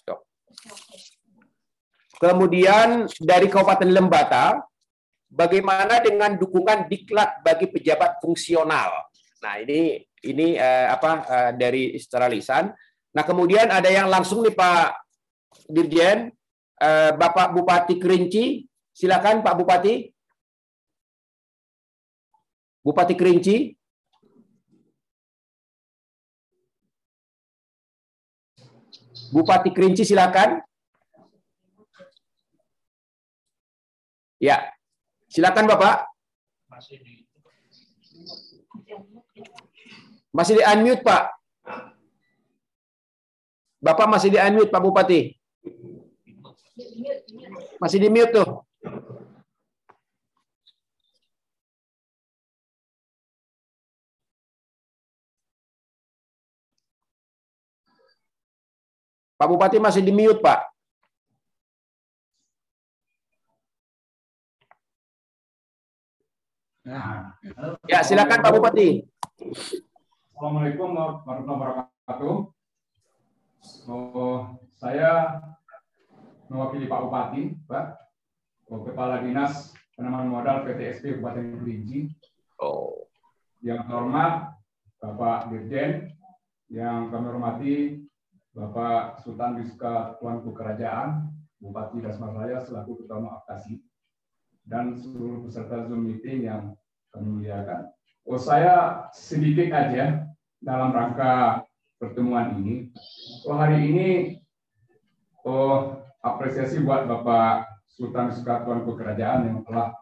Stok. Kemudian dari Kabupaten Lembata, bagaimana dengan dukungan diklat bagi pejabat fungsional? Nah, ini dari secara lisan. Nah, kemudian ada yang langsung nih Pak Dirjen, Bapak Bupati Kerinci, silakan Pak Bupati. Bupati Kerinci. Bupati Kerinci silakan. Ya, silakan Bapak. Masih di unmute Pak. Bapak masih di unmute Pak Bupati. Masih di mute tuh. Pak Bupati masih di mute Pak. Ya, silakan Pak Bupati. Assalamualaikum warahmatullahi wabarakatuh. Saya mewakili Pak Bupati, Pak, Kepala Dinas Penanaman Modal PTSP Kabupaten Kerinci. Yang terhormat Bapak Dirjen, yang kami hormati Bapak Sultan Rizka Tuanku Kerajaan, Bupati Dasmarraya selaku Ketua Apkasi, dan seluruh peserta Zoom meeting yang kami muliakan. Saya sedikit aja dalam rangka pertemuan ini. Hari ini apresiasi buat Bapak Sultan Rizka Tuanku Kerajaan yang telah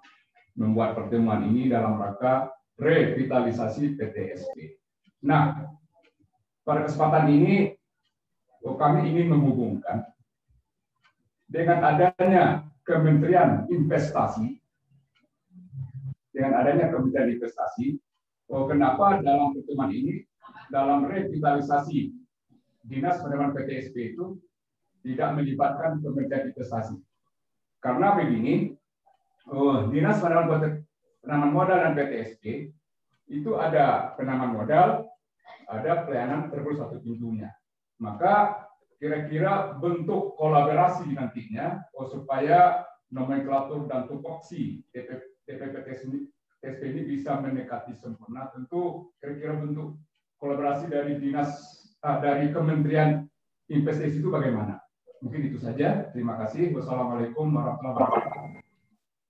membuat pertemuan ini dalam rangka revitalisasi PTSP. Nah, pada kesempatan ini kami ingin menghubungkan dengan adanya Kementerian Investasi, kenapa dalam pertemuan ini, dalam revitalisasi Dinas Penanaman PTSP itu tidak melibatkan Kementerian Investasi. Karena begini, Dinas Penanaman Modal dan PTSP itu ada penanaman modal, ada pelayanan terus satu pintunya. Maka kira-kira bentuk kolaborasi nantinya supaya nomenklatur dan tupoksi TPPTSP ini bisa mendekati sempurna. Tentu kira-kira bentuk kolaborasi dari dari Kementerian Investasi itu bagaimana? Mungkin itu saja. Terima kasih. Wassalamualaikum warahmatullahi wabarakatuh.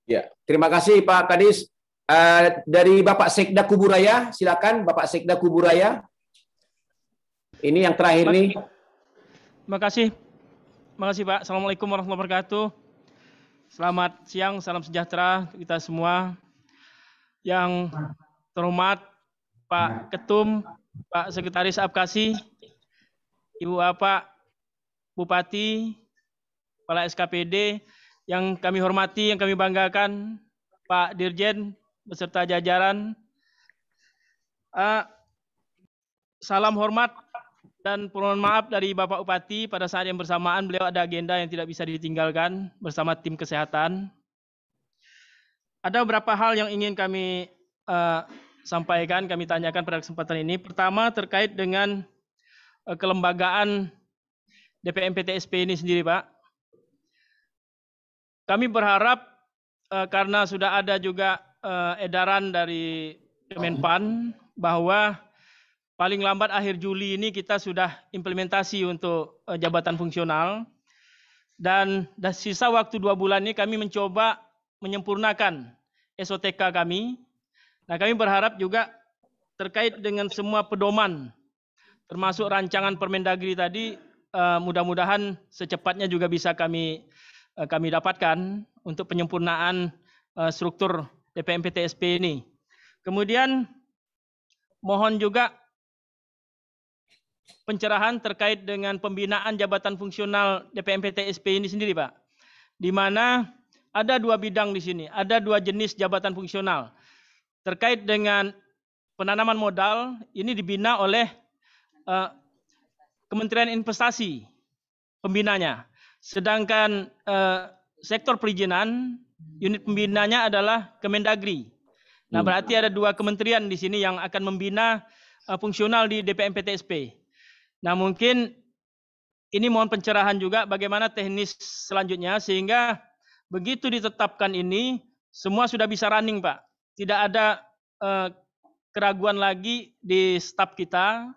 Ya, terima kasih Pak Kadis. Dari Bapak Sekda Kuburaya, silakan Bapak Sekda Kuburaya. Ini yang terakhir nih. Terima kasih Pak. Assalamualaikum warahmatullahi wabarakatuh. Selamat siang, salam sejahtera kita semua. Yang terhormat Pak Ketum, Pak Sekretaris Apkasi, Ibu Bapak Bupati, Kepala SKPD, yang kami hormati, yang kami banggakan, Pak Dirjen beserta jajaran. Salam hormat dan permohonan maaf dari Bapak Bupati, pada saat yang bersamaan beliau ada agenda yang tidak bisa ditinggalkan bersama tim kesehatan. ada beberapa hal yang ingin kami sampaikan, kami tanyakan pada kesempatan ini. Pertama terkait dengan kelembagaan DPM-PTSP ini sendiri, Pak. Kami berharap karena sudah ada juga edaran dari Kemenpan bahwa paling lambat akhir Juli ini kita sudah implementasi untuk jabatan fungsional, dan sisa waktu 2 bulan ini kami mencoba menyempurnakan SOTK kami. Nah, kami berharap juga terkait dengan semua pedoman, termasuk rancangan Permendagri tadi, mudah-mudahan secepatnya juga bisa kami dapatkan untuk penyempurnaan struktur DPM-PTSP ini. Kemudian mohon juga pencerahan terkait dengan pembinaan jabatan fungsional DPM-PTSP ini sendiri, Pak. Di mana ada 2 bidang di sini, ada 2 jenis jabatan fungsional. Terkait dengan penanaman modal, ini dibina oleh Kementerian Investasi pembinanya. Sedangkan sektor perizinan, unit pembinanya adalah Kemendagri. Nah, berarti ada 2 kementerian di sini yang akan membina fungsional di DPM-PTSP. Nah, mungkin ini mohon pencerahan juga bagaimana teknis selanjutnya, sehingga begitu ditetapkan ini, semua sudah bisa running, Pak. Tidak ada keraguan lagi di staf kita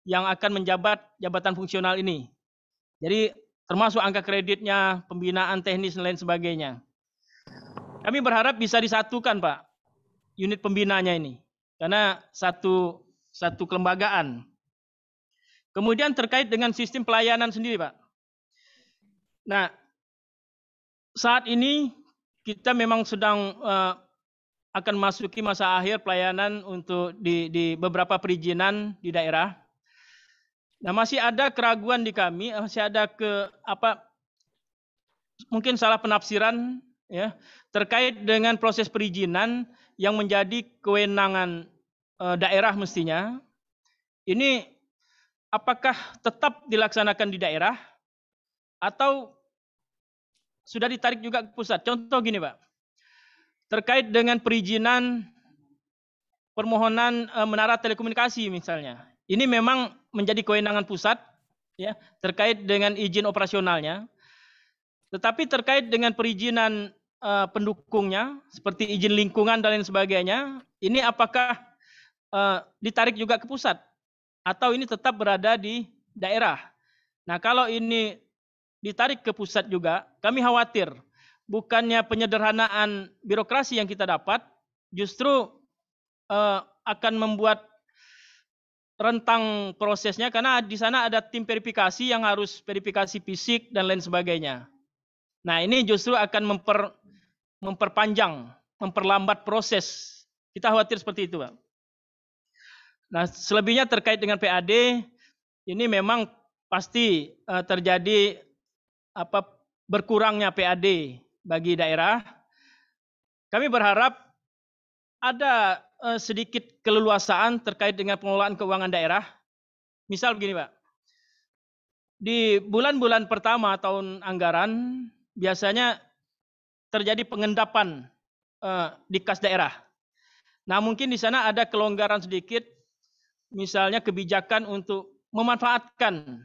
yang akan menjabat jabatan fungsional ini. Jadi termasuk angka kreditnya, pembinaan teknis dan lain sebagainya. Kami berharap bisa disatukan, Pak, unit pembinanya ini, karena satu kelembagaan. Kemudian terkait dengan sistem pelayanan sendiri, Pak. Nah, saat ini kita memang sedang akan masuki masa akhir pelayanan untuk di beberapa perizinan di daerah. Nah, masih ada keraguan di kami, masih ada mungkin salah penafsiran ya terkait dengan proses perizinan yang menjadi kewenangan daerah mestinya. Ini apakah tetap dilaksanakan di daerah atau sudah ditarik juga ke pusat? Contoh gini, Pak. Terkait dengan perizinan permohonan menara telekomunikasi misalnya. Ini memang menjadi kewenangan pusat ya terkait dengan izin operasionalnya. Tetapi terkait dengan perizinan pendukungnya seperti izin lingkungan dan lain sebagainya, ini apakah ditarik juga ke pusat atau ini tetap berada di daerah? Nah, kalau ini ditarik ke pusat juga, kami khawatir bukannya penyederhanaan birokrasi yang kita dapat, justru akan membuat rentang prosesnya, karena di sana ada tim verifikasi yang harus verifikasi fisik dan lain sebagainya. Nah, ini justru akan memperpanjang, memperlambat proses. Kita khawatir seperti itu, Pak. Nah, selebihnya terkait dengan PAD, ini memang pasti terjadi berkurangnya PAD bagi daerah. Kami berharap ada sedikit keleluasaan terkait dengan pengelolaan keuangan daerah. Misal begini, Pak. Di bulan-bulan pertama tahun anggaran, biasanya terjadi pengendapan di kas daerah. Nah, mungkin di sana ada kelonggaran sedikit, misalnya kebijakan untuk memanfaatkan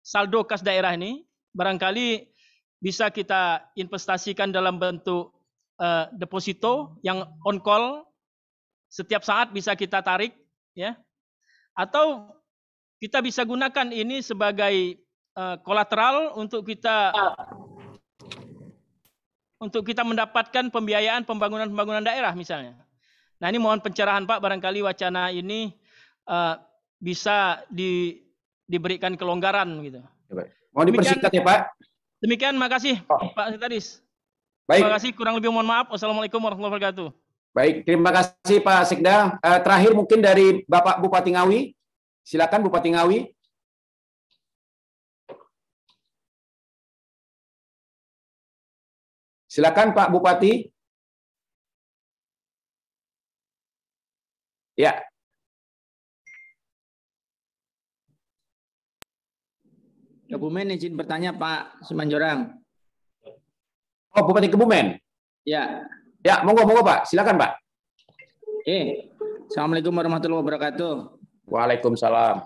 saldo kas daerah ini, barangkali bisa kita investasikan dalam bentuk deposito yang on call, setiap saat bisa kita tarik, ya. Atau kita bisa gunakan ini sebagai kolateral untuk kita mendapatkan pembiayaan pembangunan daerah misalnya. Nah, ini mohon pencerahan, Pak, barangkali wacana ini bisa diberikan kelonggaran gitu. Mohon dipersingkat ya, Pak. Demikian, makasih Pak Sekretaris. Baik. Terima kasih, kurang lebih mohon maaf. Wassalamualaikum warahmatullahi wabarakatuh. Baik, terima kasih Pak Sekda. Terakhir mungkin dari Bapak Bupati Ngawi. Silakan Bupati Ngawi. Silakan Pak Bupati. Ya. Kebumen izin bertanya Pak Simanjorang. Oh, Bupati Kebumen. Ya. Ya, monggo Pak. Silakan Pak. Assalamualaikum warahmatullahi wabarakatuh. Waalaikumsalam.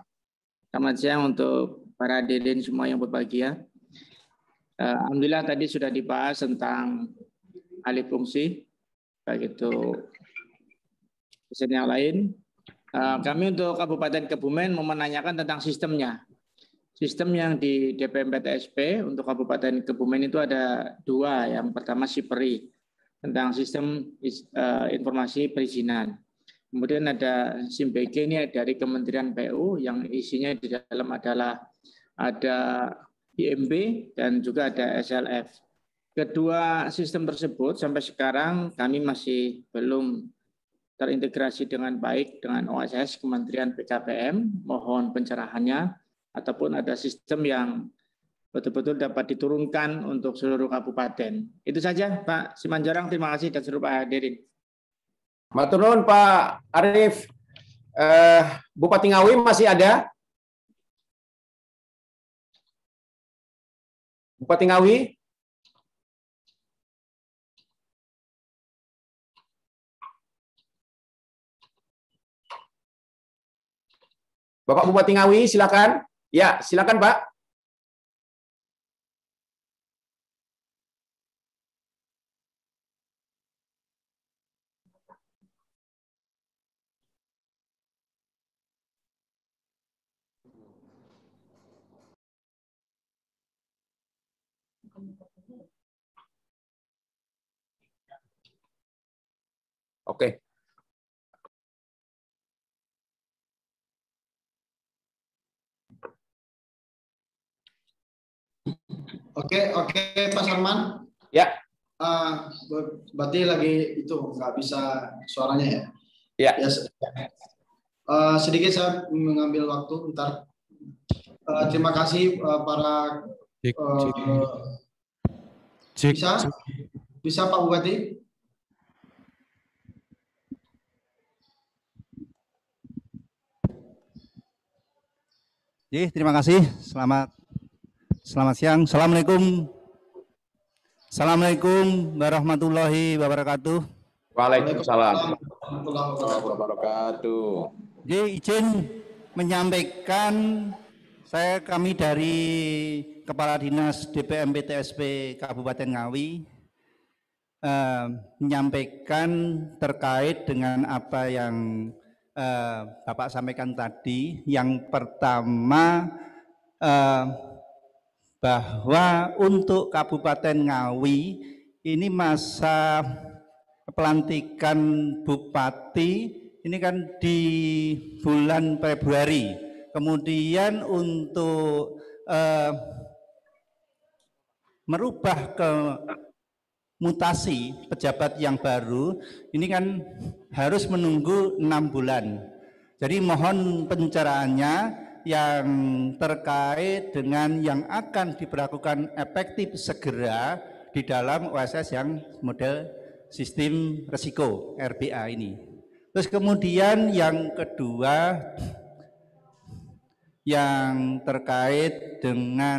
Selamat siang untuk para hadirin semua yang berbahagia. Alhamdulillah tadi sudah dibahas tentang alih fungsi, baik itu dosen yang lain. Kami untuk Kabupaten Kebumen mau menanyakan tentang sistemnya. Sistem yang di DPM PTSP untuk Kabupaten Kebumen itu ada dua. Yang pertama SIPERI, tentang sistem informasi perizinan. Kemudian ada SIMBG ini dari Kementerian PU yang isinya di dalam adalah ada IMB dan juga ada SLF. Kedua sistem tersebut sampai sekarang kami masih belum terintegrasi dengan baik dengan OSS Kementerian PKPM. Mohon pencerahannya ataupun ada sistem yang betul-betul dapat diturunkan untuk seluruh kabupaten. Itu saja Pak Simanjorang, terima kasih dan seluruh hadirin. Matur nuwun Pak Arief. Bupati Ngawi masih ada? Bupati Ngawi? Bapak Bupati Ngawi, silakan. Ya, silakan Pak. Oke. Oke, Pak Sarman. Ya. Berarti lagi itu nggak bisa suaranya ya? Ya. Sedikit saya mengambil waktu, bentar. Terima kasih para. Bisa Pak Bupati? Terima kasih. Selamat siang. Assalamualaikum warahmatullahi wabarakatuh. Waalaikumsalam warahmatullahi wabarakatuh. Izin menyampaikan kami dari Kepala Dinas DPM PTSP Kabupaten Ngawi menyampaikan terkait dengan apa yang Bapak sampaikan tadi. Yang pertama bahwa untuk Kabupaten Ngawi ini masa pelantikan Bupati ini kan di bulan Februari. Kemudian untuk merubah ke mutasi pejabat yang baru ini kan harus menunggu 6 bulan. Jadi mohon pencerahannya yang terkait dengan yang akan diberlakukan efektif segera di dalam OSS yang model sistem resiko RBA ini. Terus kemudian yang kedua yang terkait dengan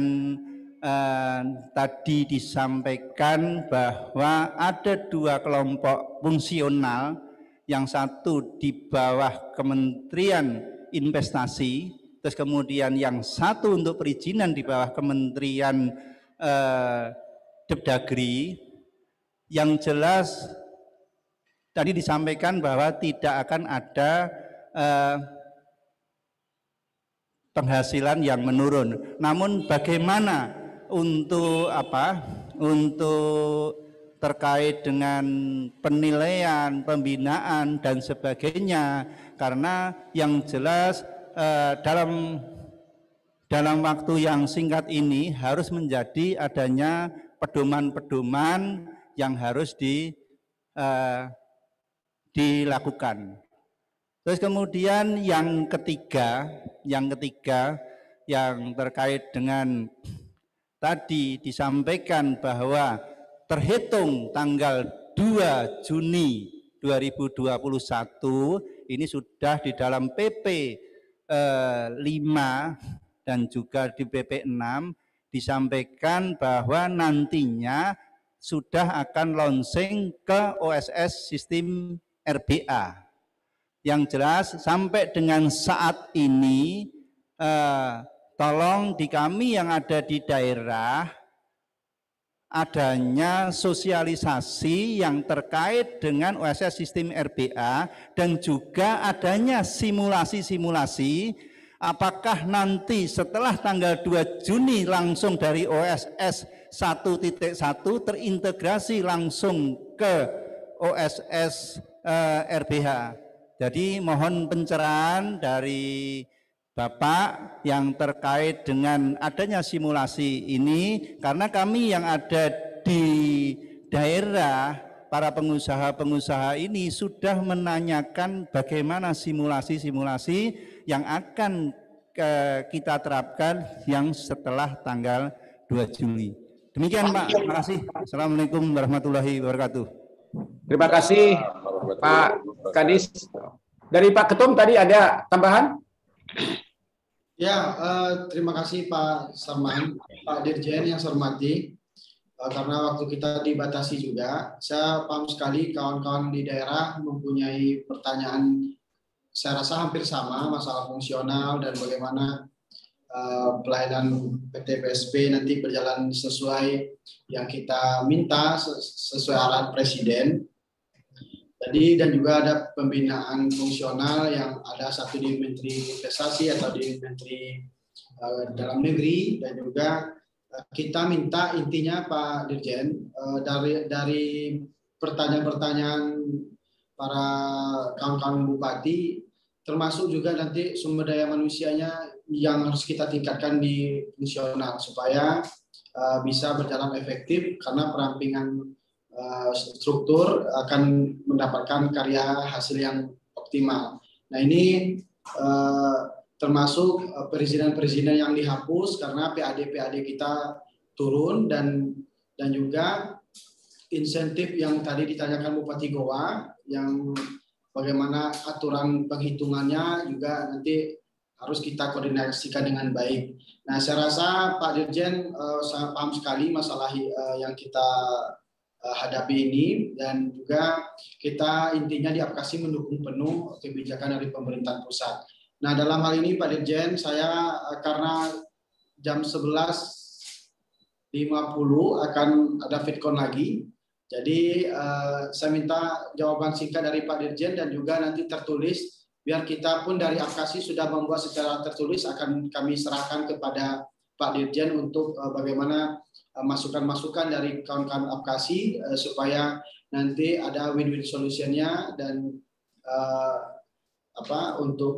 tadi disampaikan bahwa ada 2 kelompok fungsional, yang satu di bawah Kementerian Investasi, terus kemudian yang satu untuk perizinan di bawah Kementerian Depdagri. Yang jelas tadi disampaikan bahwa tidak akan ada penghasilan yang menurun. Namun bagaimana untuk untuk terkait dengan penilaian, pembinaan dan sebagainya, karena yang jelas dalam waktu yang singkat ini harus menjadi adanya pedoman-pedoman yang harus dilakukan. Terus kemudian yang ketiga yang terkait dengan tadi disampaikan bahwa terhitung tanggal 2 Juni 2021 ini sudah di dalam PP 5 dan juga di PP 6 disampaikan bahwa nantinya sudah akan launching ke OSS sistem RBA. Yang jelas sampai dengan saat ini tolong di kami yang ada di daerah adanya sosialisasi yang terkait dengan OSS sistem RBA dan juga adanya simulasi-simulasi apakah nanti setelah tanggal 2 Juni langsung dari OSS 1.1 terintegrasi langsung ke OSS RBH. Jadi mohon pencerahan dari Bapak yang terkait dengan adanya simulasi ini, karena kami yang ada di daerah, para pengusaha-pengusaha ini sudah menanyakan bagaimana simulasi-simulasi yang akan kita terapkan yang setelah tanggal 2 Juli. Demikian Pak, terima kasih. Assalamualaikum warahmatullahi wabarakatuh. Terima kasih Pak Kadis. Dari Pak Ketum tadi ada tambahan? Ya, terima kasih Pak Sarman, Pak Dirjen yang saya hormati. Karena waktu kita dibatasi juga, saya paham sekali kawan-kawan di daerah mempunyai pertanyaan, saya rasa hampir sama, masalah fungsional dan bagaimana pelayanan PT PSP nanti berjalan sesuai yang kita minta, sesuai arahan Presiden. Jadi dan juga ada pembinaan fungsional yang ada satu di Menteri Investasi atau di Menteri Dalam Negeri, dan juga kita minta intinya Pak Dirjen dari pertanyaan-pertanyaan para kawan-kawan bupati, termasuk juga nanti sumber daya manusianya yang harus kita tingkatkan di fungsional supaya bisa berjalan efektif, karena perampingan struktur akan mendapatkan karya hasil yang optimal. Nah ini termasuk perizinan-perizinan yang dihapus karena PAD-PAD kita turun, dan juga insentif yang tadi ditanyakan Bupati Goa, yang bagaimana aturan penghitungannya juga nanti harus kita koordinasikan dengan baik. Nah saya rasa Pak Dirjen sangat paham sekali masalah yang kita hadapi ini, dan juga kita intinya di Apkasi mendukung penuh kebijakan dari pemerintah pusat. Nah dalam hal ini Pak Dirjen, saya karena jam 11.50 akan ada Fitcon lagi, jadi saya minta jawaban singkat dari Pak Dirjen dan juga nanti tertulis, biar kita pun dari Apkasi sudah membuat secara tertulis, akan kami serahkan kepada Pak Dirjen untuk bagaimana masukan-masukan dari kawan-kawan Apkasi supaya nanti ada win-win solutionnya, dan untuk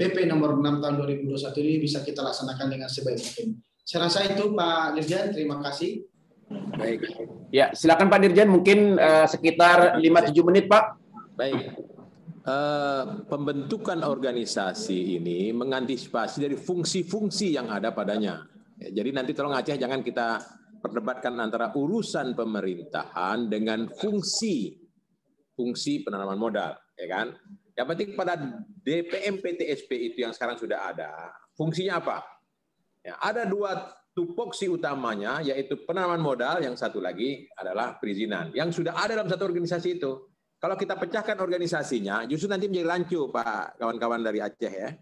PP nomor 6 tahun 2021 ini bisa kita laksanakan dengan sebaik mungkin. Saya rasa itu Pak Dirjen, terima kasih. Baik. Ya, silakan Pak Dirjen, mungkin sekitar 5-7 menit Pak. Baik. Pembentukan organisasi ini mengantisipasi dari fungsi-fungsi yang ada padanya. Jadi nanti tolong Aceh jangan kita perdebatkan antara urusan pemerintahan dengan fungsi penanaman modal, ya kan? Yang penting pada DPM PTSP itu yang sekarang sudah ada, fungsinya apa? Ya, ada 2 tupoksi utamanya, yaitu penanaman modal, yang satu lagi adalah perizinan, yang sudah ada dalam satu organisasi itu. Kalau kita pecahkan organisasinya, justru nanti menjadi rancu, Pak, kawan-kawan dari Aceh ya,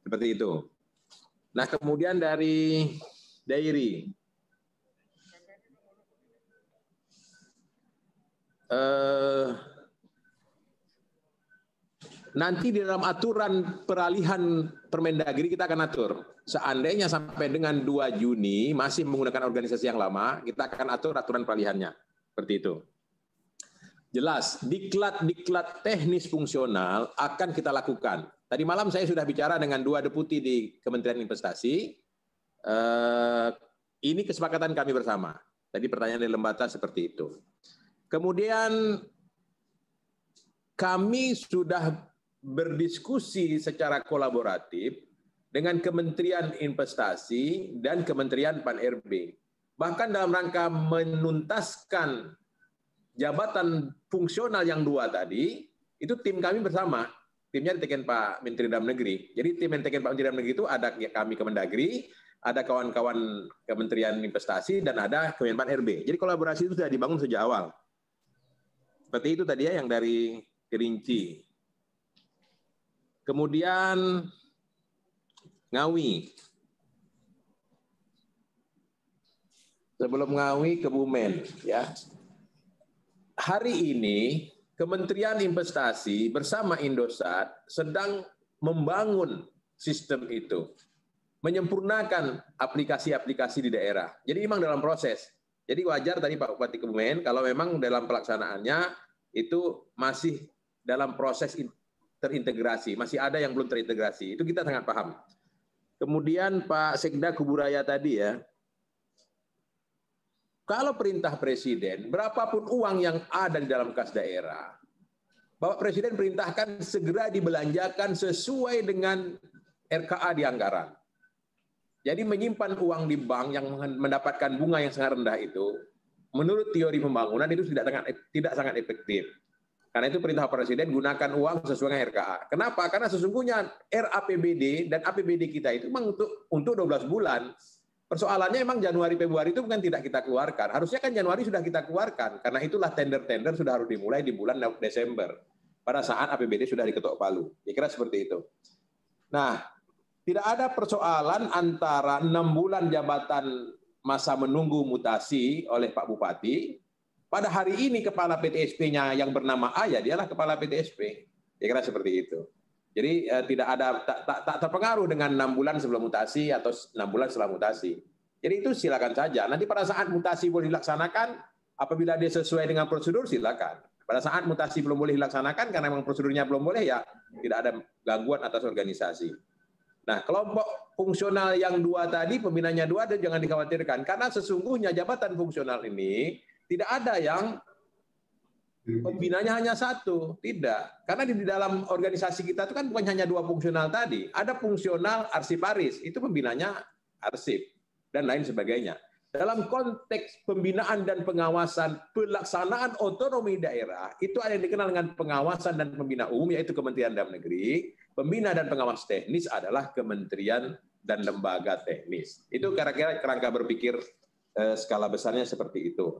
seperti itu. Nah, kemudian dari Dairi. Nanti di dalam aturan peralihan Permendagri kita akan atur. Seandainya sampai dengan 2 Juni masih menggunakan organisasi yang lama, kita akan atur aturan peralihannya. Seperti itu. Jelas, diklat teknis fungsional akan kita lakukan. Tadi malam saya sudah bicara dengan 2 deputi di Kementerian Investasi. Ini kesepakatan kami bersama. Tadi pertanyaan dari Lembata seperti itu. Kemudian kami sudah berdiskusi secara kolaboratif dengan Kementerian Investasi dan Kementerian Pan-RB. Bahkan dalam rangka menuntaskan jabatan fungsional yang 2 tadi, itu tim kami bersama. Timnya diteken Pak Menteri Dalam Negeri. Jadi tim yang diteken Pak Menteri Dalam Negeri itu ada kami Kemendagri, ada kawan-kawan Kementerian Investasi, dan ada Kemenpan RB. Jadi kolaborasi itu sudah dibangun sejak awal. Seperti itu tadi ya yang dari Kerinci. Kemudian Ngawi. Sebelum Ngawi, Kebumen. Ya. Hari ini Kementerian Investasi bersama Indosat sedang membangun sistem itu, menyempurnakan aplikasi-aplikasi di daerah. Jadi memang dalam proses. Jadi wajar tadi Pak Bupati Kebumen kalau memang dalam pelaksanaannya itu masih dalam proses terintegrasi, masih ada yang belum terintegrasi. Itu kita sangat paham. Kemudian Pak Sekda Kuburaya tadi ya, kalau perintah Presiden, berapapun uang yang ada di dalam kas daerah, Bapak Presiden perintahkan segera dibelanjakan sesuai dengan RKA di anggaran. Jadi menyimpan uang di bank yang mendapatkan bunga yang sangat rendah itu, menurut teori pembangunan itu tidak sangat efektif. Karena itu perintah Presiden gunakan uang sesuai dengan RKA. Kenapa? Karena sesungguhnya RAPBD dan APBD kita itu memang untuk 12 bulan. Persoalannya memang Januari Februari itu bukan tidak kita keluarkan. Harusnya kan Januari sudah kita keluarkan. Karena itulah tender-tender sudah harus dimulai di bulan Desember. Pada saat APBD sudah diketok palu. Ya kira seperti itu. Nah, tidak ada persoalan antara 6 bulan jabatan masa menunggu mutasi oleh Pak Bupati. Pada hari ini kepala PTSP-nya yang bernama A ya dialah kepala PTSP. Ya kira seperti itu. Jadi tidak ada tak terpengaruh dengan 6 bulan sebelum mutasi atau 6 bulan setelah mutasi. Jadi itu silakan saja. Nanti pada saat mutasi boleh dilaksanakan, apabila dia sesuai dengan prosedur silakan. Pada saat mutasi belum boleh dilaksanakan karena memang prosedurnya belum boleh ya tidak ada gangguan atas organisasi. Nah, kelompok fungsional yang 2 tadi, pembinanya 2, dan jangan dikhawatirkan karena sesungguhnya jabatan fungsional ini tidak ada yang pembinanya hanya 1, tidak. Karena di dalam organisasi kita itu kan bukan hanya 2 fungsional tadi. Ada fungsional arsiparis, itu pembinanya arsip, dan lain sebagainya. Dalam konteks pembinaan dan pengawasan pelaksanaan otonomi daerah, itu ada yang dikenal dengan pengawasan dan pembina umum, yaitu Kementerian Dalam Negeri. Pembina dan pengawas teknis adalah kementerian dan lembaga teknis. Itu kira-kira kerangka berpikir skala besarnya seperti itu.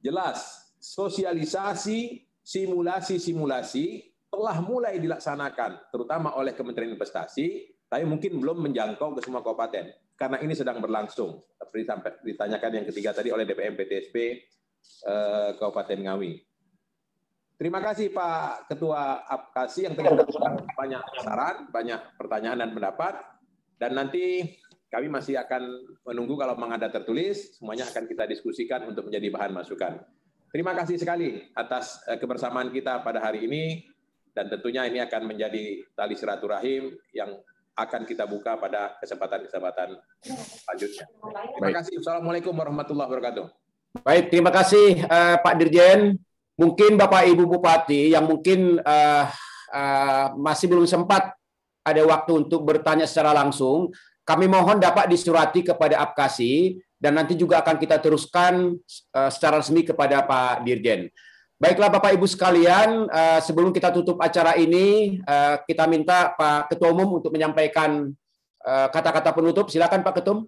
Jelas, sosialisasi, simulasi-simulasi telah mulai dilaksanakan, terutama oleh Kementerian Investasi, tapi mungkin belum menjangkau ke semua kabupaten. Karena ini sedang berlangsung. Seperti sampai ditanyakan yang ketiga tadi oleh DPM PTSP Kabupaten Ngawi. Terima kasih Pak Ketua Apkasi yang telah memberikan banyak saran, banyak pertanyaan dan pendapat. Dan nanti kami masih akan menunggu kalau memang ada tertulis, semuanya akan kita diskusikan untuk menjadi bahan masukan. Terima kasih sekali atas kebersamaan kita pada hari ini, dan tentunya ini akan menjadi tali silaturahim yang akan kita buka pada kesempatan-kesempatan selanjutnya. Terima kasih. Assalamualaikum warahmatullahi wabarakatuh. Baik, terima kasih Pak Dirjen. Mungkin Bapak Ibu Bupati yang mungkin masih belum sempat ada waktu untuk bertanya secara langsung, kami mohon dapat disurati kepada Apkasi, dan nanti juga akan kita teruskan secara resmi kepada Pak Dirjen. Baiklah Bapak Ibu sekalian, sebelum kita tutup acara ini, kita minta Pak Ketua Umum untuk menyampaikan kata-kata penutup. Silakan Pak Ketum.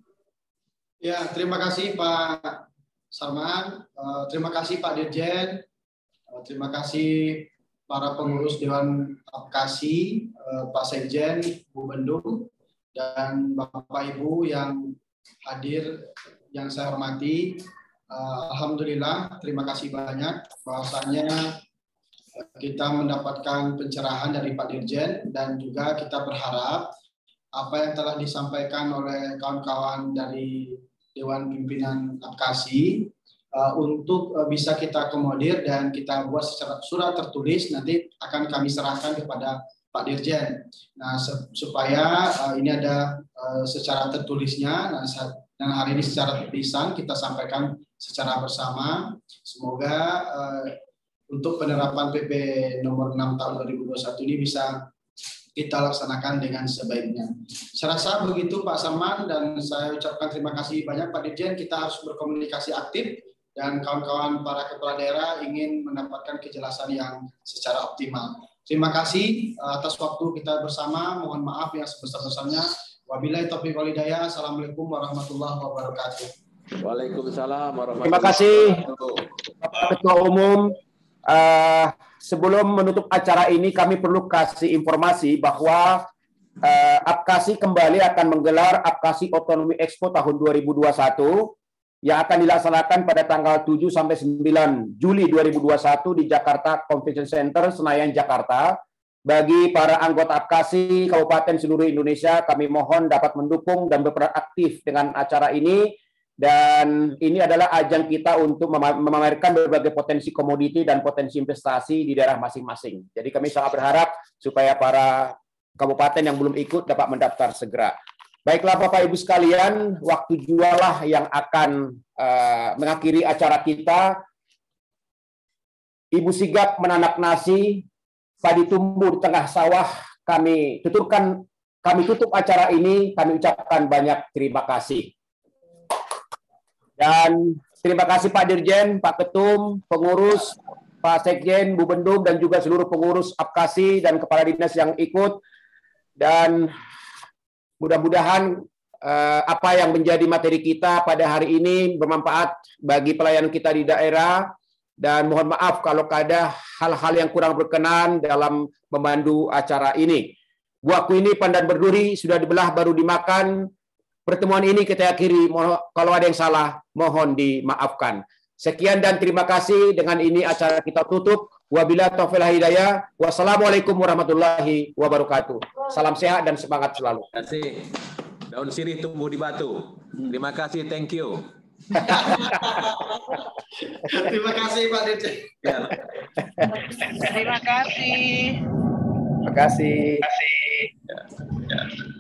Ya, terima kasih Pak Sarman, terima kasih Pak Dirjen, terima kasih para pengurus Dewan Apkasi, Pak Sekjen, Bu Bendung, dan Bapak Ibu yang hadir yang saya hormati. Alhamdulillah, terima kasih banyak bahwasanya kita mendapatkan pencerahan dari Pak Dirjen, dan juga kita berharap apa yang telah disampaikan oleh kawan-kawan dari Dewan Pimpinan Apkasi untuk bisa kita akomodir dan kita buat secara surat tertulis, nanti akan kami serahkan kepada Pak Dirjen. Nah, supaya ini ada secara tertulisnya, dan hari ini secara tulisan kita sampaikan secara bersama. Semoga untuk penerapan PP nomor 6 tahun 2021 ini bisa kita laksanakan dengan sebaiknya. Saya rasa begitu Pak Sarman, dan saya ucapkan terima kasih banyak Pak Dirjen. Kita harus berkomunikasi aktif, dan kawan-kawan para kepala daerah ingin mendapatkan kejelasan yang secara optimal. Terima kasih atas waktu kita bersama. Mohon maaf yang sebesar-besarnya. Wabillahi taufiq wal hidayah. Assalamualaikum warahmatullahi wabarakatuh. Waalaikumsalam warahmatullahi Terima kasih wabarakatuh. Bapak Ketua Umum. Sebelum menutup acara ini, kami perlu kasih informasi bahwa APKASI kembali akan menggelar APKASI Otonomi Expo tahun 2021 yang akan dilaksanakan pada tanggal 7 sampai 9 Juli 2021 di Jakarta Convention Center, Senayan, Jakarta. Bagi para anggota APKASI Kabupaten seluruh Indonesia, kami mohon dapat mendukung dan berperan aktif dengan acara ini. Dan ini adalah ajang kita untuk memamerkan berbagai potensi komoditi dan potensi investasi di daerah masing-masing. Jadi kami sangat berharap supaya para kabupaten yang belum ikut dapat mendaftar segera. Baiklah Bapak Ibu sekalian, waktu jualah yang akan mengakhiri acara kita. Ibu sigap menanak nasi, padi tumbuh di tengah sawah. Kami tutup acara ini, kami ucapkan banyak terima kasih. Dan terima kasih Pak Dirjen, Pak Ketum, pengurus, Pak Sekjen, Bu Bendum, dan juga seluruh pengurus APKASI dan kepala dinas yang ikut. Dan mudah-mudahan apa yang menjadi materi kita pada hari ini bermanfaat bagi pelayanan kita di daerah. Dan mohon maaf kalau ada hal-hal yang kurang berkenan dalam memandu acara ini. Buahku ini pandan berduri, sudah dibelah baru dimakan. Pertemuan ini kita akhiri, kalau ada yang salah, mohon dimaafkan. Sekian dan terima kasih. Dengan ini acara kita tutup. Wabillahi taufiq wal hidayah. Wassalamualaikum warahmatullahi wabarakatuh. Salam sehat dan semangat selalu. Terima kasih. Daun sirih tumbuh di batu. Terima kasih, thank you. Terima kasih Pak Dirjen. Terima kasih. Terima kasih. Ya.